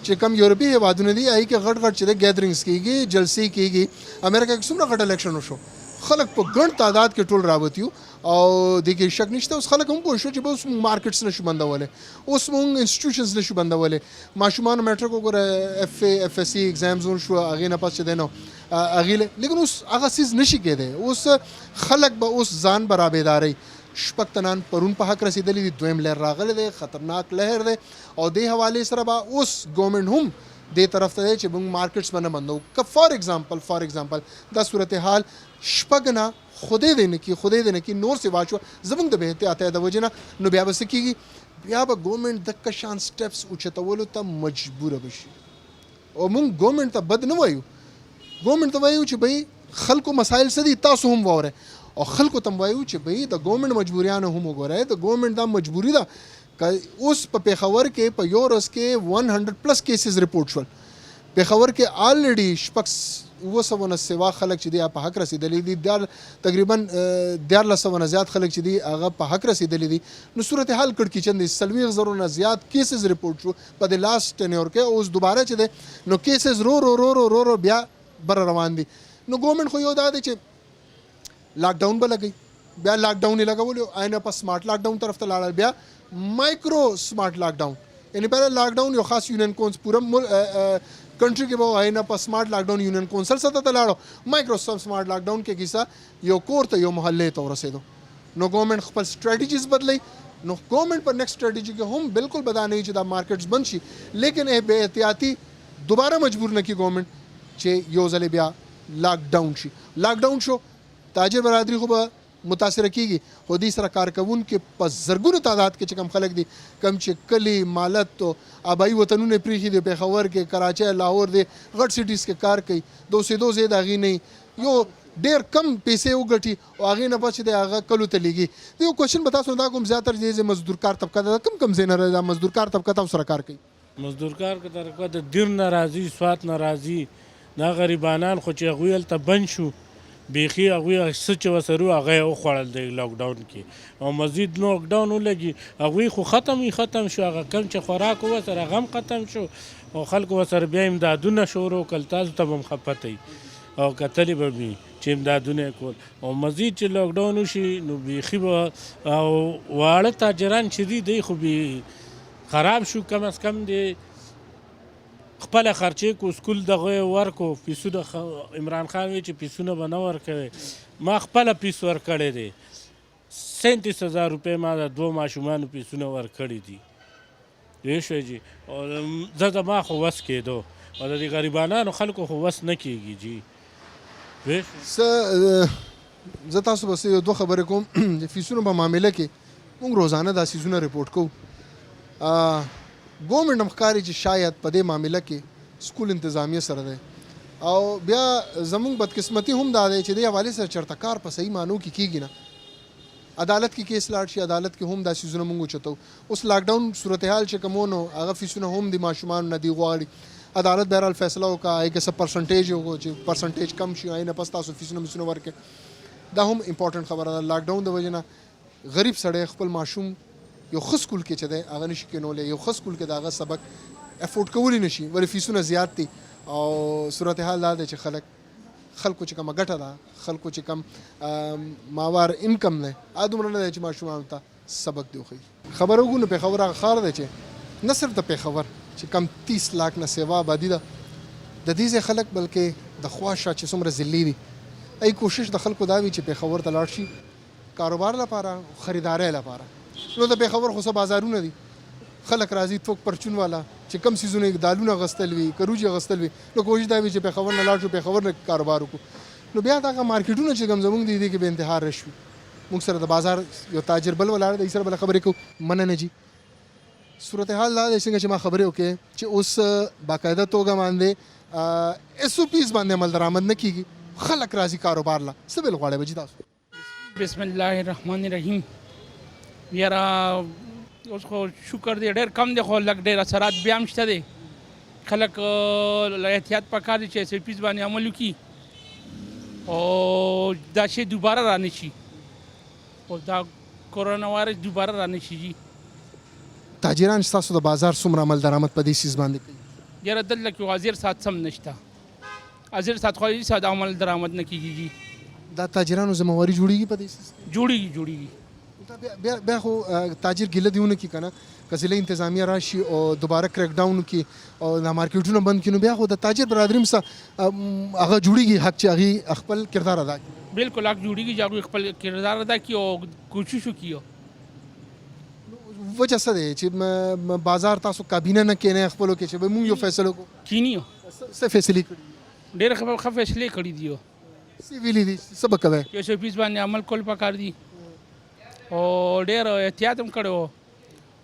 چې کوم یورپی هیوادونه دي هغې کې غټ غټ چې دی ګیدرینګز کېږي جلسې کېږي امریکا کې څومره غټ الیکشن وشو خلک په ګڼ تعداد کې ټول راوتیو او دې کې شک نشته اوس خلک هم پوه شو چې به اوس مونږ مارکیټس نشو بندولی اوس مونږ انسټیټیوشنز نشو بندولی ماشومانو میټرک وګوره اف اے اف ایس سی ایگزامز شو هغې نه پس چې دی نو هغې لیکن اوس هغه سیز نشي کېدی اوس خلک به اوس ځان به رابیداروي شپږ تنان پرون په حق رسېدلی دي دویم لهر راغلی دی خطرناک لهر دی او دې حوالې سره به اوس ګورنمنټ هم دې طرف ته دی چې موږ مارکیټس به نه بندو که فار ایگزامپل دا صورتحال شپږ نه خدای دې نه کړي خدای دې نه کړي نور سې واچوه زموږ د بې احتیاطۍ د وجې نه نو بیا به څه کېږي بیا به ګورنمنټ دغه شان سټیپس اوچتولو ته مجبوره به شي او موږ ګورنمنټ ته بد نه وایو ګورنمنټ ته وایو چې بھئی خلکو مسایل څه دي تاسو هم واورئ او خلکو ته وایو چې بھئی د ګورنمنټ مجبوریانو هم وګورئ د ګورنمنټ دا مجبوري ده اوس په پېښور کې په یو ورځ کې 100+ کیسز رپورټ شول پېښور کې آلریډي شپږ 900 سوا خلک چې دی په حق رسېدلی دي تقریبا 1400 زیات خلک چې دی هغه په حق رسېدلی دي نو صورتحال کړکېچن دی 40,000 نه زیات کیسز رپورټ شو په د لاست ټینیور کې اوس دوباره چې دی نو کیسز رو بیا بر روان دي نو ګورنمنټ خو یو دا دی چې لاک ډاون به لګوي بیا لاک ډاون یې لګولو آینه په سمارټ لاک ډاون طرف ته لاړل بیا مایکرو سمارټ لاک ډاون یعنی پہلے لاک ډاون یو خاص یونین کونس پورا کنټری کې به آینه په سمارټ لاک ډاون یونین کونسل سره ته لاړو مایکرو سمارټ لاک ډاون کې کیسه یو کور ته یو محلې ته ورسېدو نو ګورنمنټ خپل سټریټیجیز بدلی نو ګورنمنټ پر نیکسٹ سټریټیجي کې هم بالکل بدا نه چې دا مارکیټس بند شي لیکن بے احتیاطي دوباره مجبور نه کی ګورنمنټ چې یو ځل بیا لاک ډاون شي لاک ډاون شو تاجر برادری خو به متاثر کیږي خو دې سره کارکوونکو په زرګونو تعداد کې چې کم خلک دي کم چې کلی مالت او آبائی وطنونه پریښي دي پېښور کې کراچۍ لاهور دی غټ سټیز کې کار کوي دوسیدو زید هغې نه یو ډېر کم پیسې وګټي او هغې نه پس چې دی هغه کلو ته لیږي یو کوشچن به تاسو دا کوم زیاتره چې مزدور کار طبقه ده کم ځای نه دا مزدور کار طبقه تاسو سره کار کوي مزدور کار که طبقه د دیر نه راځي سوات نه راځي دا غریبانان خو چې هغوی هلته بند شو بیخي هغوی څه چې ورسره وو هغه یې وخوړل د لاکډاون کې او مزید لاکډاون ولګي هغوی خو ختم شو هغه کم چې خوراک ورسره هغه هم ختم شو او خلکو ورسره بیا امدادونه شروع کړل تاسو ته به هم ښه پته وي او کتلې به وي چې امدادونه یې کول او مزید چې لاکډاون وشي نو بیخي به او واړه تاجران چې دي دی خو خراب شو کم از کم دی خپل خرچې کو سکول دغه ورکو پیسونه عمران خان وی چې پیسونه به نه ورکوي ما خپل پیس ورکړی دی 37,000 روپۍ ما د 2 ماشومانو پیسونه ورکړي دي پوه شوی جي او زه زما خو وس کېدو او د دې غریبانانو خلکو خو وس نه کېږي جي زه تاسو بس یو دوه خبرې کوم د فیسونو په معامله کې موږ روزانه دا سیزونه رپورټ کوو ګورنمنټ هم ښکاري چې شاید په دې معامله کې سکول انتظامیه سره دی او بیا زموږ بدقسمتي هم دا دی چې دې حوالې سره چېرته کار په صحیح معنو کې کېږي نه عدالت کې کیس لاړ شي عدالت کې هم دا سیزونه موږ اوچتو اوس لاکډاون صورتحال چې کوم نو هغه فیسونه هم د ماشومانو نه دي غواړي عدالت بهرحال فیصله وکړه هغې کې څه پرسنټیج وکړو چې پرسنټیج کم شي هغې نه پس تاسو فیسونه میسونه ورکړئ دا هم امپورټنټ خبره ده لاکډاون د وجې نه غریب سړی خپل ماشوم یو ښه سکول کې چې دی هغه نشي کینولی یو ښه سکول کې د هغه سبق افورډ کولی نشي ولې فیسونه زیات دي او صورتحال دا دی چې خلکو چې کومه ګټه ده خلکو چې کم ماوار انکم دی دومره نه دی چې ماشومانو ته سبق دی وښیي خبره وګورو نو پېښور هغه ښار دی چې نه صرف د پېښور چې کم 30 لاک نه سوا آبادي ده د دې ځای خلک بلکې د خوا شا چې څومره ذلي دي ای کوشش د خلکو دا وي چې پېښور ته لاړ شي کاروبار لپاره خریدارۍ لپاره نو د پېښور خو څه بازارونه دي خلک راځي ټوک پرچون والا چې کم سیزونه دالونه غستل وي کروجې غستل وي نو کوشش دا وي چې پېښور نه لاړ شو پېښور نه کاروبار وکړو نو بیا دغه مارکیټونه چې کوم زموږ دي دې کې به انتها رش وي موږ سره د بازار یو تاجر بل ولاړ دی سره بله خبرې کوو مننه جي صورتحال دا دی څنګه چې ما خبرې وکړې چې اوس باقاعده توګه باندې SOPs باندې عمل درآمد نه کېږي خلک راځي کاروبار لا څه بل غواړئ به جي تاسو بسم الله الرحمن الرحیم یاره اوس خو شکر دی ډېر کم دی خو لږ ډېر اثرات بیا هم شته دی خلک احتیاط پکار دی چې SOPs باندې عمل وکړي او دا شی دوباره را نه شي او دا کرونا وایرس دوباره را نه شي جی تاجران ستاسو د بازار څومره عمل درآمد په دې سیز باندې کوي؟ یاره دلته کې وزیر سات سم نشته وزیر سات خو هیڅ عمل درآمد نه کیږي جی دا تاجرانو ذمہواری جوړیږي په دې سیز؟ جوړیږي بیا خو تاجر ګیله دیونه کی کنه که ضلع انتظامیه راشي او دوباره کریک ډاون کی او د مارکیټونو بند کینو بیا خو د تاجر برادریم سره هغه جوړیږي حق چې هغه خپل کردار ادا کړي. بالکل حق جوړیږي چې هغه خپل کردار ادا کړي او کوشش وکړي. وجه څه دی چې بازار تاسو کابینه نه کینې خپلو کې چې به مونږ یو فیصله کو کینیو څه فیصله کړي؟ ډېر ښه فیصلې کړي دي سی ویلي دي څه به کوي؟ SOPs باندې عمل کول پکار دي او ډېر احتیاط هم کړی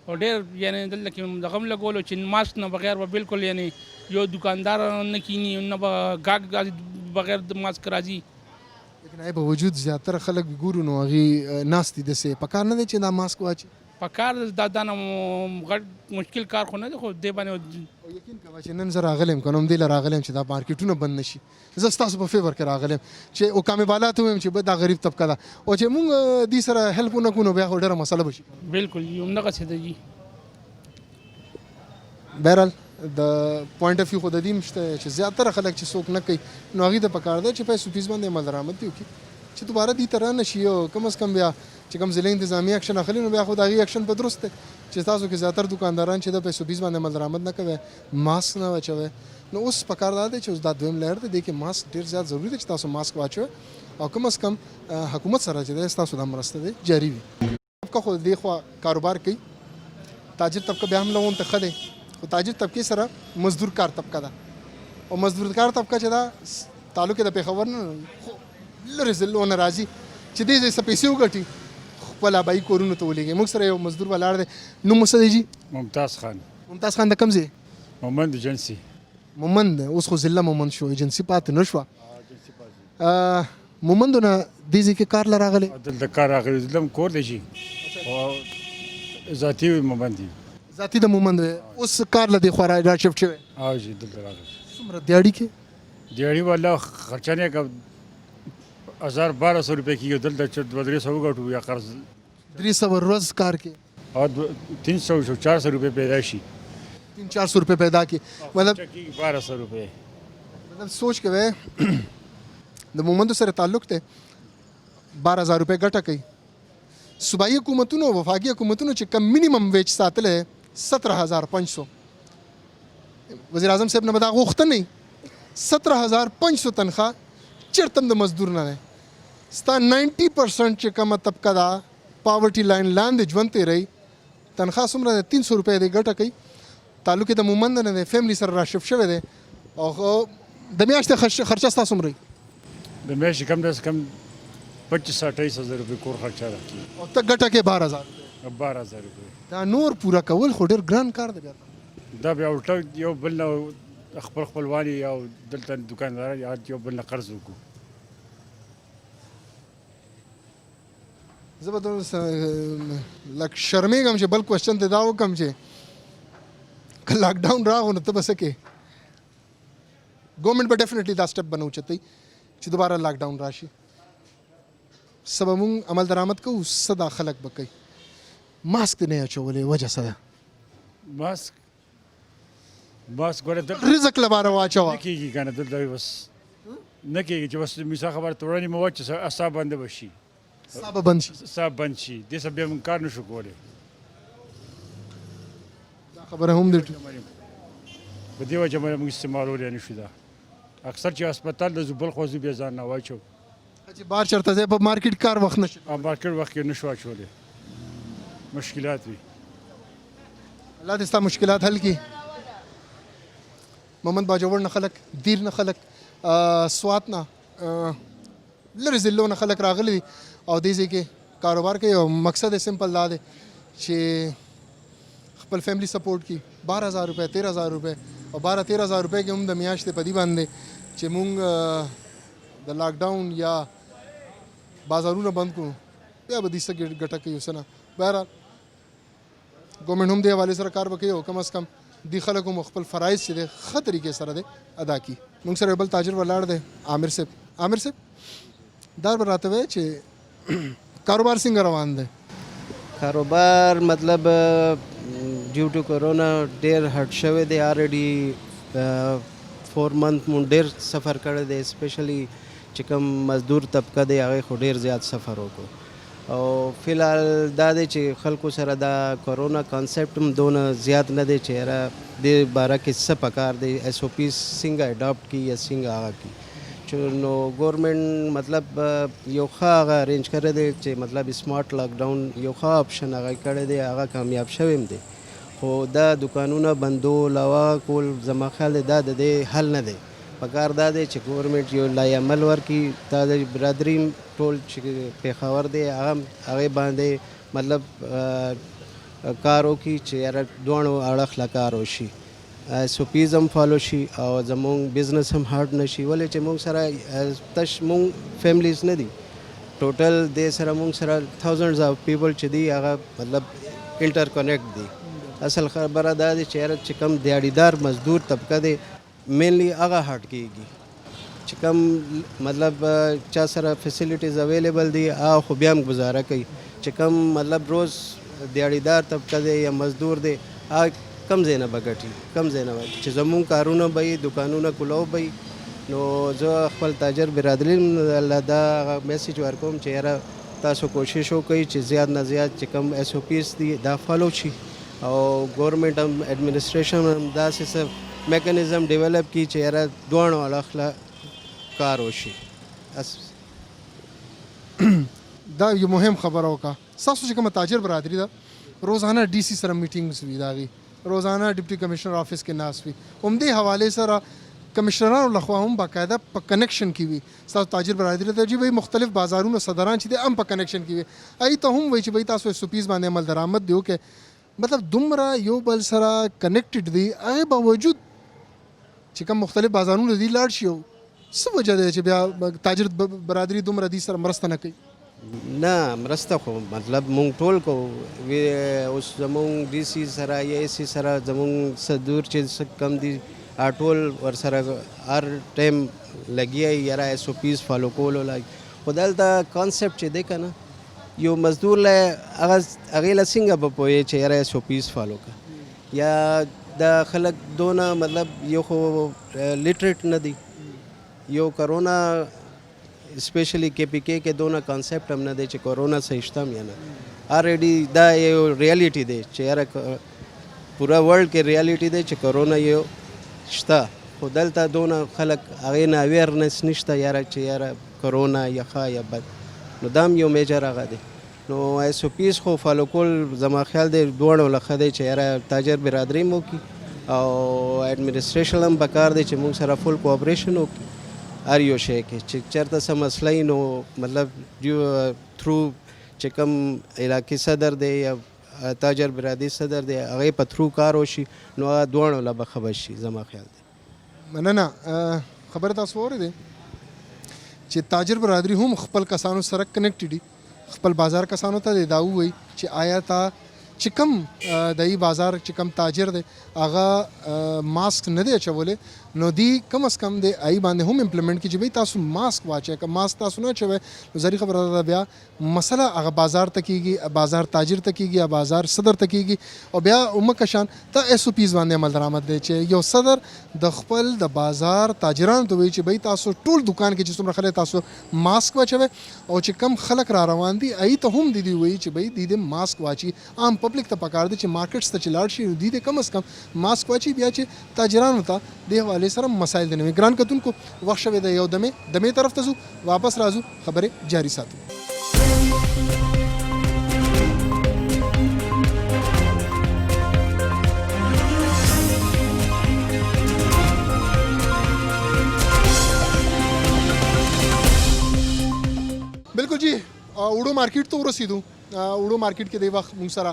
او ډېر یعنې دلته کې دغه هم لګولو چې ماسک نه بغیر به بالکل یعنې یو دکاندار نه کینی نه به ګاګ بغیر د ماسک راځي. لیکن ای باوجود زیاتره خلک ګورو نو هغې ناست دي داسې پکار نه دی چې دا ماسک واچي؟ پکار دا نه غټ مشکل کار خو نه دی خو دې باندې یقین کوه چې نن زه راغلی یم که نه همدې له راغلی یم چې دا مارکیټونه بند نه شي. زه ستاسو په فیور کې راغلی یم چې حکام بالات ووایم چې دا غریب طبقه ده او چې مونږ دې سره هیلپ ونه کړو نو بیا خو ډېره مسله به شي. بالکل همدغسې ده جي. بهرحال د پوینټ اف ویو خو د دې هم شته چې زیاتره خلک چې څوک نه کوي نو هغوی ته پکار دی چې په SOPs باندې عمل درآمد دي وکړي چې دوباره دې ته رانه شي او کم از کم بیا چې کوم ضلع انتظامیه اکشن اخلي نو بیا خو د هغې اکشن په درست دی چې تاسو کې زیاتره دکانداران چې د په SOPs باندې عمل درآمد نه کوي ماسک نه واچوي نو اوس پکار دا دی چې اوس دا دویم لهر دی کې ماسک ډېر زیات ضروري دی چې تاسو ماسک واچوئ او کم از کم حکومت سره چې دی ستاسو دا مرسته دی جاري وي. طبقه خو دې خوا کاروبار کوي تاجر طبقه بیا هم لغون ته ښه دی خو تاجر طبقې سره مزدور کار طبقه ده او مزدور کار طبقه چې دا تعلق یې د پېښور نه لرې ضلعو نه راځي چې دې ځای څه پیسې وګټي خپل آبایي کورونو ته ولېږي. موږ سره یو مزدور ولاړ دی نوم څه دی جي؟ ممتاز خان. ممتاز خان د کوم ځای؟ مومند ایجنسي. مومند اوس خو ضلع مومند شو ایجنسي پاتې نه شوه. مومندو نه دې ځای کې کار له راغلی؟ دلته کار راغلی دلته هم کور دی شي او ذاتي مومند دي. ذاتي د مومند اوس کار له دې خوا را شفټ شوی؟ او جي دلته راغلی. څومره دیاړي کې؟ دیاړي والا خرچه نه که 1000-1200 روپۍ کېږي دلته چې 200-300 وګټو یا قرض 300 ورځ کار کې او 300-400 روپۍ پیدا شي 300-400 روپۍ پیدا کی مطلب 1200 روپۍ مطلب سوچ کوي د مومندو سره تعلق ته 12000 روپۍ ګټه کوي. صوبایي حکومتونو وفاقي حکومتونو چې کم منیمم ویج ساتل 17500 وزیر اعظم صاحب نه بدا غوښته نه 17500 تنخواه چرته د مزدور نه ده. ستا 90% چې کومه طبقه ده پاورټي لاین لاندې ژوند تېروي تنخواه څومره ده 300 روپۍ دی ګټه کوي. تعلق یې د مومند نه دی فیملی سره را شفټ شوی دی او د میاشتې خرچه ستا څومره وي؟ د میاشتې کم داسې کم 25-28 روپۍ کور خرچه راکړي او ته ګټه کې 12000 روپۍ. دا نور پوره کول خو ډېر ګران کار دی. دا بیا الټه یو بل نه خپلواني او دلته دکانداران یو بل نه قرض وکړو. زه به لږ شرمېږم چې بل کوېشچن ته دا وکړم چې که لاکډاون راغو نو ته به څه کې؟ ګورمنټ به ډیفینیټلی دا سټپ به نه اوچتوي چې دوباره لاکډاون راشي. څه به مونږ عمل درآمد کوو څه دا خلک به کوي. ماسک نه اچولې وجه څه ده؟ ماسک ګوره رزق لپاره واچوه نه کېږي که نه دلته بس نه کېږي چې بس مثال خبره توړنې مو وچ اعصاب بنده به شي سا به بند شي اعصاب بند شي دې سه بیا موږ کار نه شو کولی. دا خبره هم دی په دې وجه باندې موږ استعمالولی نه شو. دا اکثر چې هسپتال ته ځو بل خوا ځو بیا ځان نه واچو چې بار چېرته ځای په مارکیټ کار وخت نه شي مارکیټ وخت کې نه شو اچولی مشکلات وي. الله دې ستا مشکلات حل کړي. محمد باجوړ نه خلک دیر نه خلک سوات نه لرې ضلعو نه خلک راغلي دي او دې ځای کې کاروبار کوي او مقصد یې سمپل دا دی چې خپل فیملی سپورټ کړي. 12000 روپۍ 13000 روپۍ او 12-13000 روپۍ کې هم د میاشتې په دې باندې چې مونږ د لاکډاون یا بازارونه بند کړو بیا به دې څه ګټه کوي اوس نه. بهرحال ګورمنټ هم دې حوالې سره کار وکړي او کم از کم دی خلکو مو خپل فرایض چې دی ښه طریقې سره دی ادا کړي. موږ سره یو بل تاجر ولاړ دی عامر صاحب. عامر صاحب دا به راته وایي چې کاروبار څنګه روان دی؟ کاروبار مطلب ډیو ټو کرونا ډېر هټ شوی دی. آلریډي 4 منथ مونږ ډېر سفر کړی دی. اسپیشلی چې کوم مزدور طبقه دی هغې خو ډېر زیات سفر وکړو. او فی الحال دا دی چې خلکو سره دا کرونا کانسیپټ هم دونه زیات نه دی چې یاره دې باره کې څه پکار دی ایس او پیز څنګه اډاپټ کړي یا څنګه هغه کړي. چې نو ګورنمنټ مطلب یو ښه هغه ارینج کړی دی چې مطلب سمارټ لاک ډاون یو ښه آپشن هغه کړی دی، هغه کامیاب شوی هم دی. خو دا دکانونه بندول او کول زما خیال دی دا د دې حل نه دی. پکار دا دی چې ګورنمنټ یو لای عمل ورکړي. دا د برادري ټول چې پېښور دی هغې باندې مطلب کار وکړي چې یاره دواړو اړخ له کار وشي، ایس او پیز هم فالو شي او زمونږ بزنس هم هارډ نه شي. ولې چې مونږ سره تش مونږ فیملیز نه دي، ټوټل دې سره مونږ سره تھاؤزنډز آف پیپل چې دي هغه مطلب انټر کنیکټ دي. اصل خبره دا دی چې یاره چې کوم دیاړیدار مزدور طبقه دی مینلی هغه هټ کېږي. چې کوم مطلب چا سره فیسیلیټیز اویلیبل دي هغه خو بیا هم گزاره کوي. چې کوم مطلب روز دیاړیدار طبقه دی یا مزدور دی هغه کم ځای نه به ګټي، کم ځای نه به چې زمونږ کارونه به وي، دکانونه کولو به وي. نو زه خپل تاجر برادري الله دا میسیج ورکوم چې یاره تاسو کوشش وکړئ چې زیات نه زیات چې کوم ایس او پیز دي دا فالو شي او ګورنمنټ هم ایډمنسټریشن هم داسې څه میکانیزم ډیولپ کړي چې یاره دواړو اړخ له کار وشي. دا یو مهم خبره وکړه. ستاسو چې کومه تاجر برادري ده روزانه ډي سی سره میټینګز وي، د هغې روزانه ډپټي کمشنر آفس کې ناست وي. همدې حوالې سره کمشنرانو لخوا هم باقاعده په کنیکشن کې وي. ستاسو تاجر برادري ته چې وایي مختلف بازارونو صدران چې دي هم په کنیکشن کې وي. هغې ته هم وایي چې وایي تاسو ایس او پیز باندې عمل درآمد دی وکړئ. مطلب دومره یو بل سره کنیکټډ دي، هغې باوجود چې کوم مختلف بازارونو دي لاړ شي. څه وجه دی چې بیا تاجر برادري دومره دې سره مرسته نه کوي؟ نه مرسته خو مطلب مونږ ټول کوو. اوس زمونږ ډي سی سره یا اے سی سره زمونږ صدور چې کم دي ټول ورسره هر ټایم لګیا یاره ایس او پیز فالو کولو لای. خو دلته کانسیپټ چې دی که نه یو مزدور له هغې له څنګه به پوهې چې یاره ایس او پیز فالو کړه. یا دا خلک دونه مطلب یو خو لیټریټ نه دي، یو کرونا اسپیشلی کے پی کے دونه کانسیپټ هم نه دی چې کرونا څه شته هم یا نه. آلریډي دا یو ریالټي دی چې یاره پوره ورلډ کې ریالټي دی چې کرونا یو شته. خو دلته دونه خلک هغې نه اویرنس نشته یاره چې یاره کرونا یا ښه یا بد. نو دا هم یو میجر هغه دی. نو ایس او پیز خو فالو کول زما خیال دی دواړو له ښه دی چې یاره تاجر برادري هم وکړي او ایډمنسټریشن هم پکار دی چې موږ سره فل کوآپریشن وکړي هر یو شی کې. چې چېرته څه مسله وي نو مطلب تھرو چې کوم علاقې صدر دی یا تاجر برادري صدر دی هغې په تھرو کار وشي نو هغه دواړو له به ښه به شي زما خیال دی. مننه. خبره تاسو واورېدې چې تاجر برادري هم خپل کسانو سره کنیکټ دي، خپل بازار کسانو ته دا ووایي چې آیا تا چې کوم د ای بازار چې کوم تاجر دی هغه ماسک نه دی اچولی نو دی کم از کم د ای باندې هم امپلیمنٹ کړي چې بھئی تاسو ماسک واچئ. که ماسک تاسو نه اچوئ نو ظاهري خبره ده بیا مسله هغه بازار ته کېږي، بازار تاجر ته کېږي یا بازار صدر ته کېږي. او بیا عمومه کشان ته ایس او پیز باندې عمل درآمد دی چې یو صدر د خپل د بازار تاجرانو ته وایي چې بھئی تاسو ټول دکان کې چې څومره خلک تاسو ماسک واچوئ او چې کم خلک را روان دي ای ته هم دی وایي چې بھئی دی ماسک واچي. عام پبلک ته پکار دی چې مارکیټس ته چې لاړ شي دی کم از کم ماسک واچي. بیا چې تاجرانو ته د حوالې سره مسایل دی. ګران کتونکو وخت شوی دی یو دمې طرف ته ځو، واپس راځو، خبرې جاری ساتو. بالکل جی وړو مارکیټ ته ورسېدو. وړو مارکیټ کې د وخت موږ سره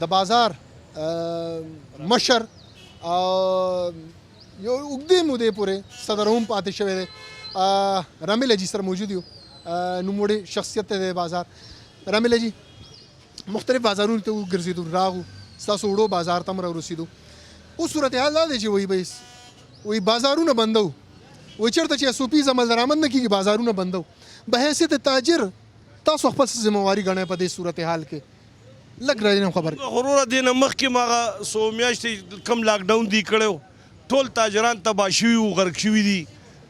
د بازار مشر یو اوږدې مودې پورې صدر هم پاتې شوی دی رامل اجي سره موجود یو، نوموړی شخصیت دی بازار. رامل اجي مختلف بازارونو ته وګرځېدو، راغو ستاسو وړو بازار ته هم راورسېدو. اوس صورتحال دا دی چې وایي به وایي بازارونه بندو، وایي چېرته چې SOPs عمل درآمد نه کېږي بازارونه بندو. بحیثیت تاجر تاسو خپل څه ذمہواري ګڼئ په دې صورتحال کې؟ لږ را دې خبر غروره دې نه مخکې ما هغه څو میاشتې کم لاک ډاون دی کړی ټول تاجران تباه شوي وو، غرق شوي دي.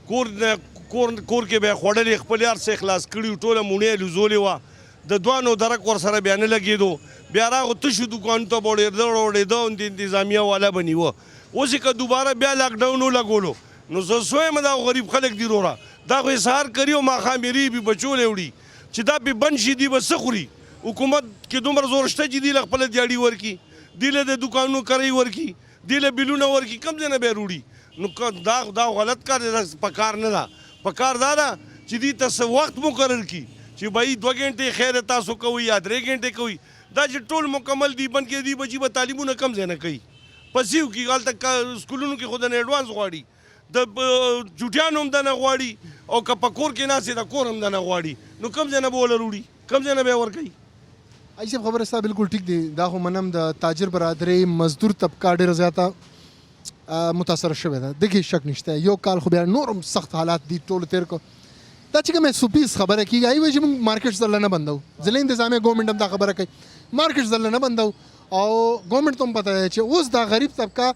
کور کې به یې خوړلې، خپل یار څه خلاص کړي وو، ټوله مونې یې لوزولې وه. د دوانو درک ورسره بیا نه لګېدو. بیا راغو تشو دوکانو ته به وړېده د انتظامیه والا به نیوه. اوس یې که دوباره بیا لاک ډاون ولګولو نو زه سویم دا غریب خلک دي وروره، دا خو یې سهار کري او ماښام یې ریبي بچولی وړي چې دا پې بند شي دي به څه خوري؟ حکومت کې دومره زور شته چې دوی له خپله دیاړي ورکړي، دوی له د دوکانونو کرۍ ورکړي، دوی له بیلونه ورکړي، کوم ځای نه بیا وروړي؟ نو دا غلط کار دی، پکار نه ده. پکار دا ده چې دوی ته څه وخت مقرر کړي چې بھائی 2 غنټې خیر تاسو کوئ یا 3 غنټې کوئ. دا چې ټول مکمل دی بند کې دی بچي به تعلیمونه کم ځای نه کوي، پسیو کې هلته سکولونو کې خو د نه ایډوانس غواړي، د چوټیانو هم دنه غواړي، او که په کور کې ناست د کور هم دنه غواړي. نو کم ځای نه به وله وروړي، کم ځای نه به یې ورکوي. ای صاحب خبره ستا بالکل ټیک دی. دا خو منم د تاجر برادرۍ مزدور طبقه ډېره زیاته متاثره شوې ده، دغې شک نشته. یو کال خو بیا نور هم سخت حالات دي ټولو تېر کړو. دا چې کوم SOPs خبره کېږي ای وایي چې موږ مارکیټ ځله نه بندو، ضلع انتظامیه ګورنمنټ هم دا خبره کوي مارکیټ ځله نه بندو. او ګورنمنټ ته هم پته ده چې اوس دا غریب طبقه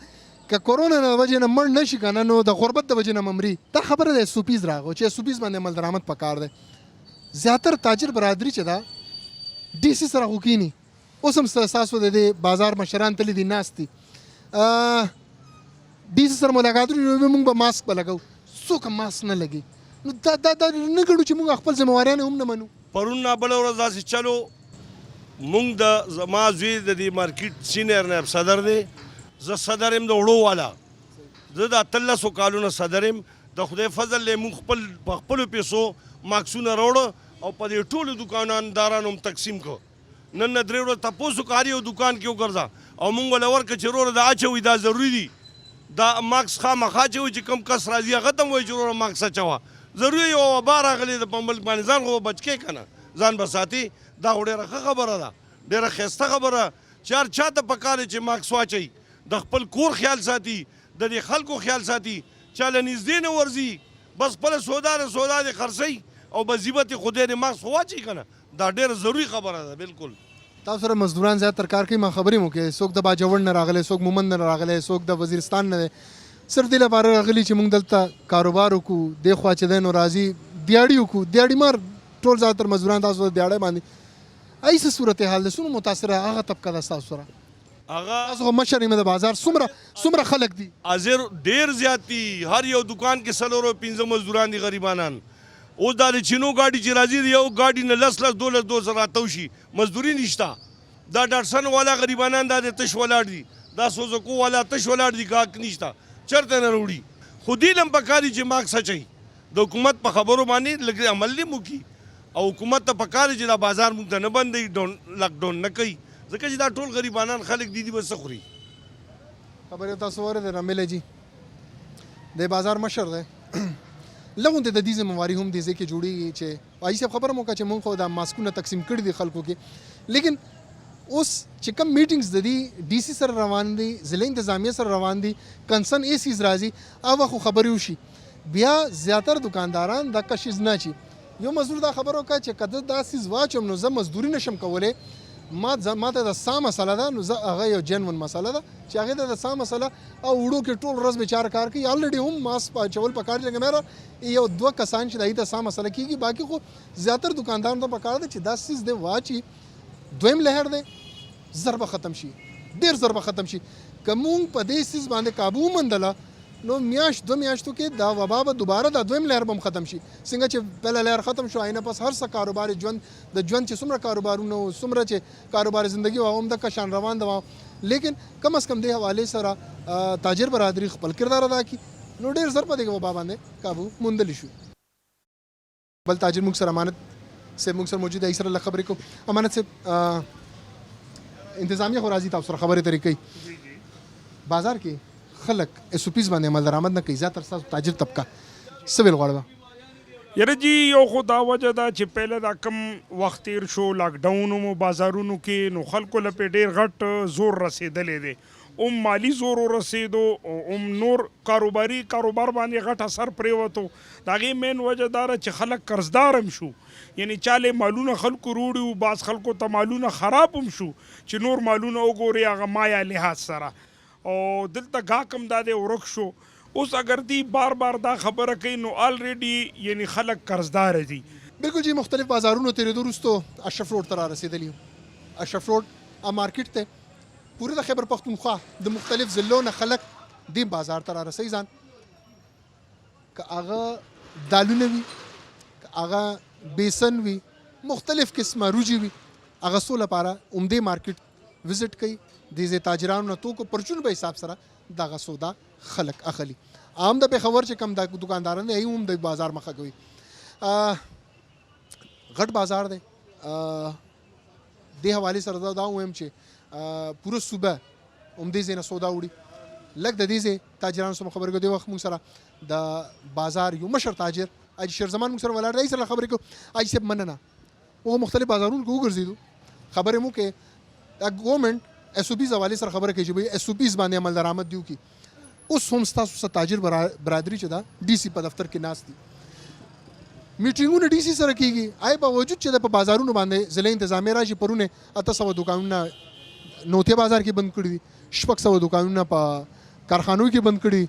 که کورونا د وجې نه مړ نه شي که نه نو د غربت د وجې نه ممري. دا خبره د SOPs راغو چې SOPs باندې عمل درآمد پکار دی. زیاتر تاجر برادري چې ده DC سره خو کینی، اوس هم ستاسو د دې بازار مشران تللي دي ناست دي، DC سره ملاقاتونه موږ به ماسک به لګو، څوک هم ماسک نه لګي. نو دا نه ګڼو چې موږ خپل ذمہواریان هم نه منو. پرون بله ورځ داسې چلو، موږ د زما زوی د دې مارکیټ سینیر نایب صدر دی، زه صدر یم د وړو والا، زه د 13 کالونو صدر یم. د خدای فضل دی موږ په خپلو پیسو ماکسونه راوړه او په دې ټولو دکاندارانو هم تقسیم کړو. نن نه 3 ورځې تپوس وکړه هر یو دکان کې وګرځه او موږ ورله ورکړه چې وروره دا اچوئ، دا ضروري دي، دا ماکس خامخا اچوئ چې کوم کس راځي هغه ته هم وایي چې وروره ماکس اچوه. ضروري یو وبا راغلی د په ملک باندې ځان خو به بچ کې که نه، ځان به ساتي. دا خو ډېره ښه خبره ده، ډېره ښایسته خبره چې هر چا ته پکار دی چې ماکس واچوي، د خپل کور خیال ساتي، د دې خلکو خیال ساتي، چا له نږدې نه ورځي، بس خپله سودا دې خرڅوي او بصیبت خدای دې ماکس خو واچوي که نه. دا ډېره ضروري خبره ده. بالکل تاسو سره مزدوران زیاتر کار کوي، ما خبرې مو کوي، څوک د باجوړ نه راغلی، څوک مومند نه راغلی، څوک د وزیرستان نه دی، صرف دې لپاره راغلي چې موږ دلته کاروبار وکړو. دې خوا چې دی نو راځي دیاړي وکړو، دیاړي مار ټول زیاتر مزدوران تاسو د دیاړۍ باندې. ای څه صورتحال ده؟ څومره متاثره هغه طبقه ده ستاسو سره؟ هغه تاسو خو مشر یې د بازار څومره خلک دي؟ حاضر ډېر زیات دي، هر یو دکان کې 4-5 مزدوران دي غریبانان. اوس دا د چینو ګاډي چې راځي یو ګاډي نه 10-12 راتاو شي، مزدوري نشته. دا ډاټسن والا غریبانان دا د تش ولاړ دي، دا سوزکو والا تش ولاړ دي، ګاهک نشته، چېرته نه راوړي. خو دوی له هم پکار دي چې ماکس اچوي، د حکومت په خبرو باندې لږ عمل دې وکړي او حکومت ته پکار دي چې دا بازار موږ ته نه بندوي، لاکډاون نه کوي، ځکه چې دا ټول غریبانان خلک دي به څه خوري. خبرې تاسو واورېدې راملی جي د بازار مشر دی، لغونته د دې ذمہواري هم دې ځای کې جوړېږي چې وایي صاحب خبره مو وکړه چې موږ خو دا ماسکونه تقسیم کړي دي خلکو کې، لیکن اوس چې کوم میټینګز د دې DC سره روان دي، ضلع انتظامیه سره روان دي، کنسرن ACs راځي، هغه خو خبرې وشي. بیا زیاتر دکانداران دا کشیز نه چی یو مزدور دا خبر وکړه چې کده دا سیز واچوم نو زه مزدوري نشم کولی، ما ته د سا مسله ده، نو زه هغه یو جنون مسله ده چې هغې ته د سا مسله او وړو کې ټول ورځ بیچاره کار کوي، الریډي هم ماسک اچول پکار دی. لکه مېره یو 2 کسان چې د هغې ته سا مسله کېږي، باقي خو زیاتر دکاندارانو ته پکار دی چې دا سیز دی واچي. دویم لهر دی زر به ختم شي، ډېر زر به ختم شي. که مونږ په دې سیز باندې قابو وموندله نو میاشت 2 میاشتو کې دا وبا به دوباره دا دویم لهر به هم ختم شي. څنګه چې پهله لهر ختم شو آینه پس هر څه کاروبار ژوند چې څومره کاروبارونه و څومره چې کاروبار زندگی و هم دغه شان روان ده، لیکن کم از کم دې حوالې سره تاجر برادري خپل کردار ادا کړي نو ډېر زر په دې وبا باندې قابو موندلی شو. بل تاجر موږ سره امانت صاحب موږ سره موجود دی، سره له خبرې کوم. امانت صاحب انتظامیه خو راځي تاسو سره خبرې ترې کوي، بازار کې خلک SOPs باندې عمل درآمد نه کوي، زیاتره ستاسو تاجر طبقه څه ویل غواړي؟ یاره جی یو خو دا وجه ده چې پهله دا کم وخت تیر شو لاک ډاون مو بازارونو کې، نو خلکو له پې ډېر غټ زور رسېدلی دی. هم مالی زور ورسېدو هم نور کاروبار باندې غټ اثر پرېوتو. د هغې مین وجه دا ده چې خلک قرضدار هم شو، یعنی چاله مالونه خلکو روړي وو، بعض خلکو ته مالونه خراب هم شو چې نور مالونه وګوري هغه مایا لحاظ سره. او دلته ګاک هم دا دی ورک شو. اوس اگر دی بار دا خبره کوي نو آلریډي یعنی خلک قرضدار دي. بالکل جی، مختلف بازارونو تېرېدو وروستو اشرف روډ ته را رسېدلي یو. اشرف روډ مارکیټ ته پوره د خیبر پښتونخوا د مختلف ضلعو نه خلک دې بازار ته را رسوي ځان، که هغه دالونه وي، که هغه بیسن وي، مختلف قسمه روجي وي، هغه څو لپاره عمدې مارکیټ وزټ کوي. د ځای تاجرانو نه توکو پرچون په حساب سره دغه سودا خلک اخلي. عام د پېښور چې کوم د دکانداران دی هم د بازار مخه کوي. غټ بازار دی. دې حوالې سره دا ووایم چې پوره صوبه عمدې ځای نه سودا وړي. لږ د دې ځای تاجرانو سره خبرې کوو. دې وخت موږ سره د بازار یو مشر تاجر حاجي شیرزمان موږ سره ولاړ دی. سره خبرې کوو. حاجي صاحب مننه. هغه مختلف بازارونو کې وګرځېدو، خبرې مو کې ګورنمنټ ایس او پیز حوالې سره خبره کوي چې بھائی ایس او پیز باندې عمل درآمد دیو کی. اوس هم ستاسو سره تاجر برادري چې دا ډي سی په دفتر کې ناست دي، میټینګونه ډي سی سره کېږي. آی باوجود چې په بازارونو باندې ضلع انتظامیه راشي، پرونه 800 دکانونه نوتیا بازار کې بند کړي دي، 600 دکانونه په کارخانو کې بند کړي.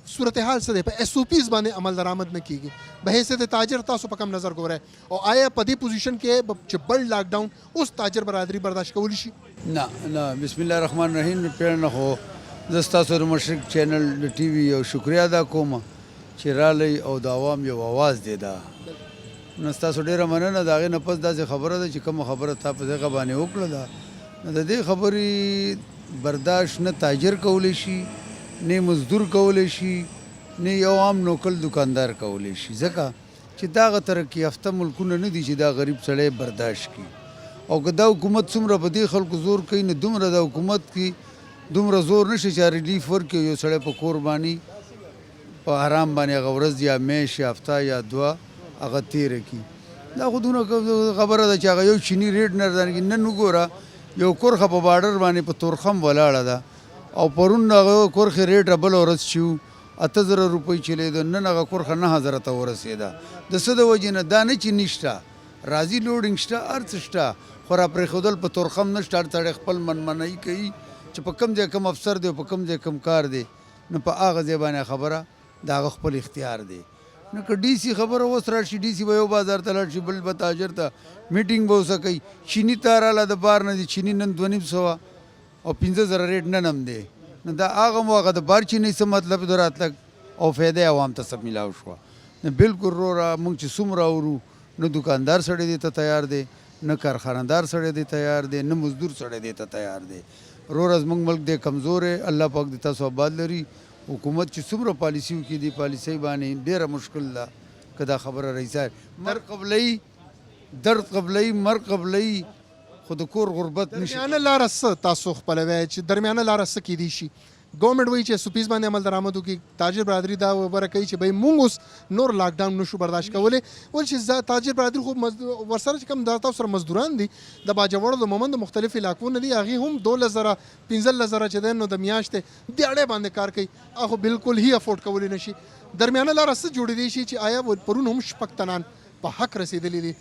صورتحال څه دی؟ په ایس او پیز باندې عمل درآمد نه کېږي. به حیثیت تاجر تاسو په کم نظر ګورئ، او آیا په دې پوزیشن کې چې بل لاک ډاون اوس تاجر برادري برداشت کولی شي؟ نه، بسم الله الرحمن الرحیم. پیړنه خو زه ستاسو د مشرق چینل د ټي وي یو شکریه ادا کوم چې رالی او د عوام یو اواز دی. دا نو ستاسو ډېره مننه. د هغې نه پس داسې خبره ده چې کومه خبره تا په دغه باندې وکړه ده، نو د دې خبرې برداشت نه تاجر کولی شي، نه مزدور کولی شي، نه یو عام نوکل دکاندار کولی شي، ځکه چې دغه ترقي یافته ملکونه نه دي چې دا غریب سړی برداشت کړي. او که دا حکومت څومره په دې خلکو زور کوي، نو دومره د حکومت کې دومره زور نشي چې ریلیف ورکړي یو سړی په کور باندې په حرام باندې هغه ورځ یا میاشت یا هفته یا دوه هغه تېره کړي. دا خو دونه خبره ده چې هغه یو چیني ریټ نه ردانګي. نن وګوره یو کورخه په باډر باندې په تورخم ولاړه ده، او پرون هغه کورخې ریټ بله ورځ چې و 8000 روپۍ چلیده، نن هغه کورخه 9000 ته ورسېده. د څه د وجې نه؟ دا نه چې نشته، راځي لوډینګ شته، هر څه شته، خو را پرېښودل په تورخم نشته. هر سړی خپل منمنایي کوي چې په کوم ځای کوم افسر دی او په کوم ځای کوم کار دی، نو په هغه ځای باندې خبره د هغه خپل اختیار دی. نو که ډي سی خبره اوس راشي، ډي سی به یو بازار ته لاړ شي، بل به تاجر ته میټینګ به اوسه کوي. چیني ته راله د بار نه دی، چیني نن 2500 او 15000 ریټ نن هم دی. نو دا هغه مو هغه د بار چیني څه مطلب د راتلک او فایده عوام ته سب ملاو شوه. نو بالکل وروره موږ چې څومره اورو، نه دکاندار سړی دی ته تیار دی، نه کارخانهدار سړی دی تیار دی، نه مزدور سړی دی ته تیار دی. وروره زموږ ملک دی کمزور دی. الله پاک دې تاسو آباد لري. حکومت چې څومره پالیسي وکړي، دې پالیسۍ باندې ډېره مشکل ده که دا خبره رئیسه مر قبلوي، درد قبلوي، مر قبلوي، خو د کور غربت نشي. درمیانه لاره څه تاسو خپلوئ چې درمیانه لاره څه کیدی شي؟ ګورنمنټ وایي چې ایس او پیز باندې عمل درآمد وکړي. تاجر برادري دا خبره کوي چې بھائی موږ اوس نور لاک ډاون نشو برداشت کولی. ول چې تاجر برادري خو ورسره چې کوم دا تاسو سره مزدوران دي د باجوړ د مومند مختلف علاقو نه دي، هغې هم 12000 15000 چې دی نو د میاشتې دیاړۍ باندې کار کوي. هغه بالکل هی افورډ کولی نشي. درمیانه لاره څه جوړېدی شي چې آیا پرون هم شپږ تنان په حق رسېدلي دي؟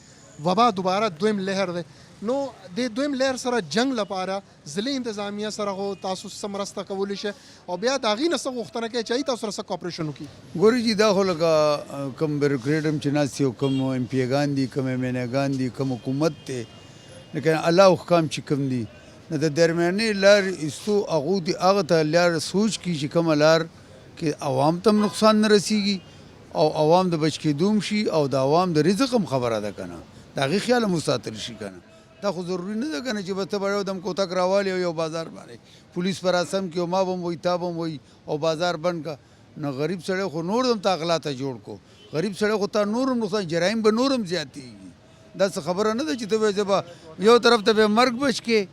وبا دوباره دویم لهر دی. نو د دویم لهر سره جنگ لپاره ضلع انتظامیه سره خو تاسو څه مرسته کولی شئ، او بیا د هغې نه څه غوښتنه کوي چې تاسو سره څه کوپریشن وکړي؟ ګورې جي دا خو لکه کوم بیروکریټ هم چې ناست دي، او کوم ایم پی ګان دي، کوم ایم این اے ګان دي، کوم حکومت دی، لکه الله احکام چې کوم دي، نو د درمیانې لار ایستو هغو دي هغه ته لار سوچ کړي چې کومه لار کې عوام ته هم نقصان نه رسیږي او عوام د بچ کېدو هم شي، او د عوام د رزق هم خبره ده که نه، د هغې خیال هم وساتل شي که نه. دا خو ضروري نه ده که نه چې به ته به یو دم کوتک راوالي او یو بازار باندې پولیس به راسم کړي او ما به هم وایي تا به هم وایي او بازار بند که. نو غریب سړی خو نور هم تا غلا ته جوړ کو، غریب سړی خو تا نور هم نقصان، جرایم به نور هم زیاتېږي. دا څه خبره نه ده چې ته وایې زه به یو طرف ته به مرګ بچ کې،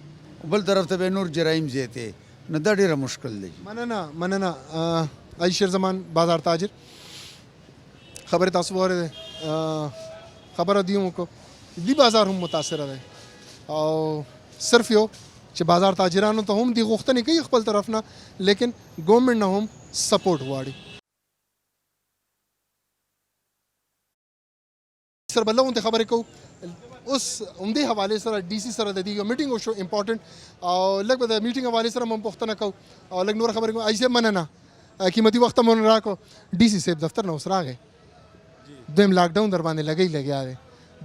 بل طرف ته به نور جرایم زیاتې. نو دا ډېره مشکل دی. مننه حاجي شیرزمان بازار تاجر، خبرې تاسو واورېدې، خبره دې هم وکړو. دی بازار هم متاثره دی، او صرف یو چې بازار تاجرانو ته هم دی غوښتنې کوي خپل طرف نه، لیکن ګورنمنټ نه هم سپورټ غواړي. سر بل غونډې خبرې کوو. اوس همدې حوالې سره ډي سي سره د دې یو میټینګ وشو امپورټنټ، او لږ به د میټینګ حوالې سره هم پوښتنه کوو او لږ نور خبرې کوو. آی صاحب مننه، قیمتي وخت مو راکړو. ډي سي صاحب دفتر نه اوس راغی، دویم لاک ډاون در باندې لګیا دی.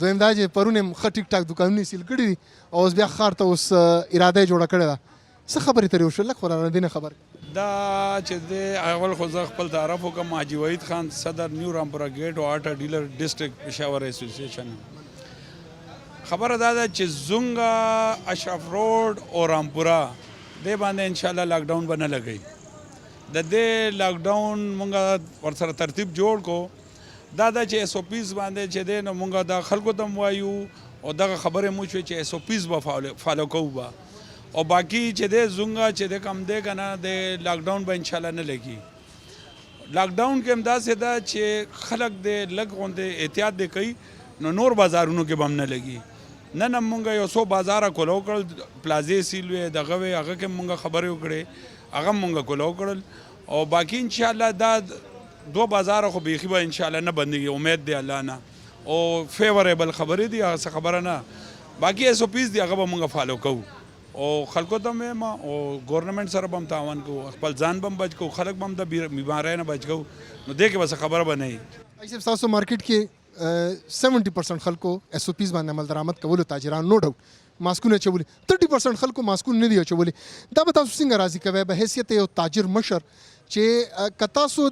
دویم دا چې پرون یې ښه ټیک ټاک دوکانونه سیل کړي دي او اوس بیا ښار ته اوس اراده یې جوړه کړې ده. څه خبرې ترې وشول؟ لږ خو را دې نه خبر. دا چې د اول خو زه خپل تعارف وکړم، حاجي وحید خان، صدر نیو رامپورا گیټ او آټا ډیلر ډسټرکټ پېښور ایسوسییشن. خبره دا ده چې زونګه، اشرف روډ او رامپورا دې باندې انشاءالله لاک ډاون به نه لګوي. د دې لاک ډاون مونږ ورسره ترتیب جوړ کو. دا چې ایس او پیز باندې چې دی نو مونږ د خلکو ته هم وایو او دغه خبرې مو شوې چې ایس او پیز به فالو کوو به، او باقي چې دی زونګه چې دی کم دی که نه د لاک ډاون به انشاءالله نه لګي. لاک ډاون کې هم داسې ده چې خلک دی لږ غوندې احتیاط دی کوي، نو نور بازارونو کې به هم نه لګي. نن هم مونږ یو څو بازاره کولو کړل، پلازې سیل وې، دغه وې، هغه کې مونږ خبرې وکړې، هغه هم مونږ کولو کړل. او باقي انشاءالله دا دو بازار خو بیخي به انشاءالله نه بندېږي، امید دی الله نه، او فیوریبل خبرې دي، هغه څه خبره نه. باقي ایس او پیز دي هغه به مونږ فالو کوو او خلکو ته هم او ګورنمنټ سره به هم تعاون کوو، خپل ځان به هم بچ کوو، خلک به هم د بیماریو نه بچ کوو. نو دې کې به څه خبره به نه وي. صاحب ستاسو مارکیټ کې 70% خلکو ایس او پیز باندې عمل درآمد کولو تاجران نو ډاوټ ماسکونه اچولي، 30% خلکو ماسکونه نه دي اچولي. دا به تاسو څنګه راضي کوئ په حیثیت یو تاجر مشر چې که تاسو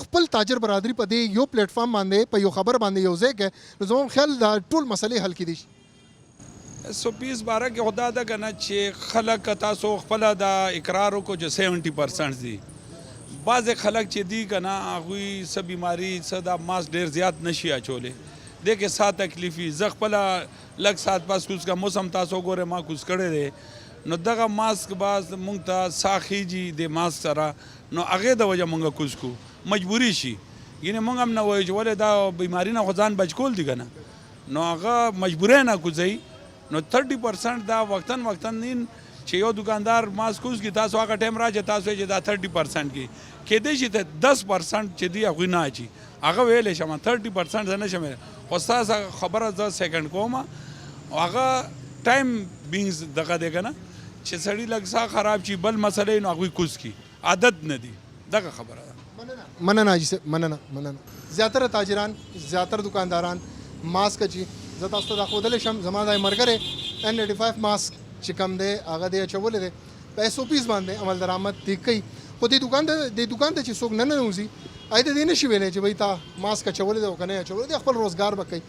خپل تاجر برادري په دې یو پلیټفارم باندې په یو خبر باندې یو ځای کې، نو زما خیال دا ټول مسلې حل کېدی شي. ایس او پیز باره کې خدا ده که نه چې خلک تاسو خپله دا اقرار وکړو چې 70% دي. بعضې خلک چې دي که نه هغوی څه بیماري څه دا ماسک ډېر زیات نشي اچولی، دې کې سا تکلیفي. زه خپله لږ ساعت پس کوز کا موسم تاسو ګورئ ما کوز کړی دی، نو دغه ماسک باز مونږ ته سا خیږي د ماسک سره، نو هغې د وجه مونږ کوز کو، مجبوري شي. یعنې مونږ هم نه وایو چې ولې دا بیماري نه خو ځان بچ کول دي که نه، نو هغه مجبوری نه کوځئ. نو 30% دا وقتاً نین چې یو دکاندار ماسک کوز کړي، تاسو هغه ټایم راځي تاسو چې دا 30% کې کېدای شي ته 10% چې دی هغوی نه اچي، هغه ویلی شم 30% زه نه شم ویلی. خو ستاسو خبره زه سیکنډ کوم، هغه ټایم بینګز دغه دی که نه چې سړي لږ سا خراب شي بل مسله نو هغوی کوز کړي، عادت نه دي. دغه خبره ده. مننه حاجي صاحب، مننه. زیاتره تاجران، زیاتره دکانداران ماسک اچي. زه تاسو ته دا ښودلی شم زما دا ملګری N95 ماسک چې کوم دی هغه دی اچولی دی، په ایس او پیز باندې عمل درآمد دی کوي. خو دې دکان ته چې څوک نه ننوځي هغې ته دې نه شي ویلی چې بھئی تا ماسک اچولی دی او که نه اچولی دی، خپل روزګار به کوي.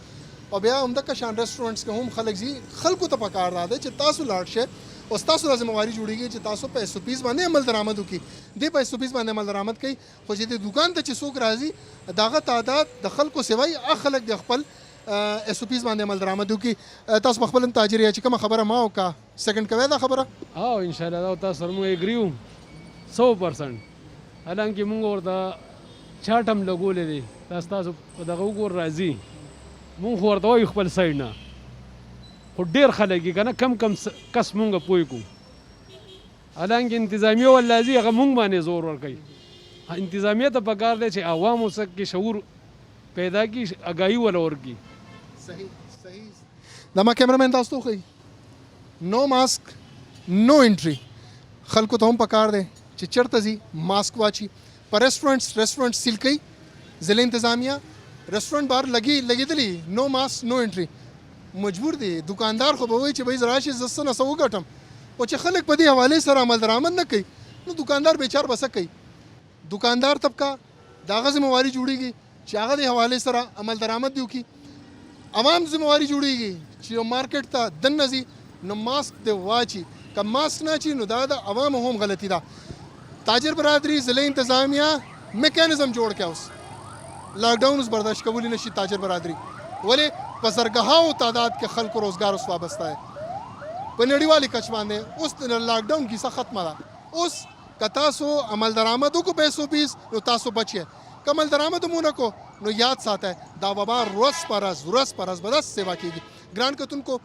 او بیا همدغه شان ریسټورنټس کې هم خلک ځي، خلکو ته پکار دا دی چې تاسو لاړ شئ او ستاسو دا ذمہواري جوړېږي چې تاسو په ایس او پیز باندې عمل درآمد وکړي. دې په ایس او پیز باندې عمل درآمد کوي، خو چې دې دکان ته چې څوک راځي د هغه تعداد د خلکو سوای هغه خلک د خپل ایس او پیز باندې عمل درآمد وکړي. تاسو په خپل هم تاجر یې چې کومه خبره ما وکړه سیکنډ کوئ دا خبره؟ او انشاءالله دا تاسو سره موږ اګري یو 100%. حالانکې موږ ورته چاټ هم لګولی دی، تاسو په دغه وګور راځي، مونږ خو ورته وایو خپل سایډ نه، خو ډېر خلک یې که نه کم کس مونږ پوه کړو. حالانکې انتظامیه والا ځي هغه مونږ باندې زور ورکوي. انتظامیه ته پکار دی چې عوامو څخه کې شعور پیدا کړي، اګاهي وله ورکړي. صحیح. دا ما کیمرامین تاسو ته وښیي، نو ماسک نو انټري. خلکو ته هم پکار دی چې چېرته ځي ماسک واچي. په ریسټورنټ سیل کوي ضلع انتظامیه، ریسټورنټ بهر لګېدلی نو ماسک نو انټري. مجبور دی دکاندار خو به وایي چې بھئی راشي زه څه نه څه وګټم، خو چې خلک په دې حوالې سره عمل درآمد نه کوي نو دکاندار بیچار به څه کوي؟ دکاندار طبقه د هغه ذمہواري جوړېږي چې هغه د حوالې سره عمل درآمد دی وکړي. عوام ذمہواري جوړېږي چې یو مارکیټ ته دننه ځي نو ماسک دې واچي، که ماسک نه اچي نو دا د عوامو هم غلطي ده. تاجر برادری ضلع انتظامیه میکانزم جوړ کړی اوس لاک ډاون اوس برداشت کولی نشي تاجر برادری، ولې په زرګهاو تعداد کې خلکو روزګار اوس وابسته دی په نړیوالي کچ باندې. اوس لاک ډاون کیسه ختمه ده. اوس که تاسو عمل درآمد وکړو په ایس او پیز نو تاسو بچ یې، که عمل درآمد مو نه کو نو یاد ساتئ دا وبا ورځ په ورځ به داسې سیوا کېږي. ګران کتونکو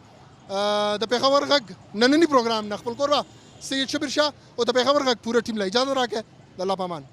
د پیښور غږ نننی پروګرام نه خپل کوربه سید شبیر شاه او د پیښور غږ پوره ټیم له اجازه راکړه. د الله پامان.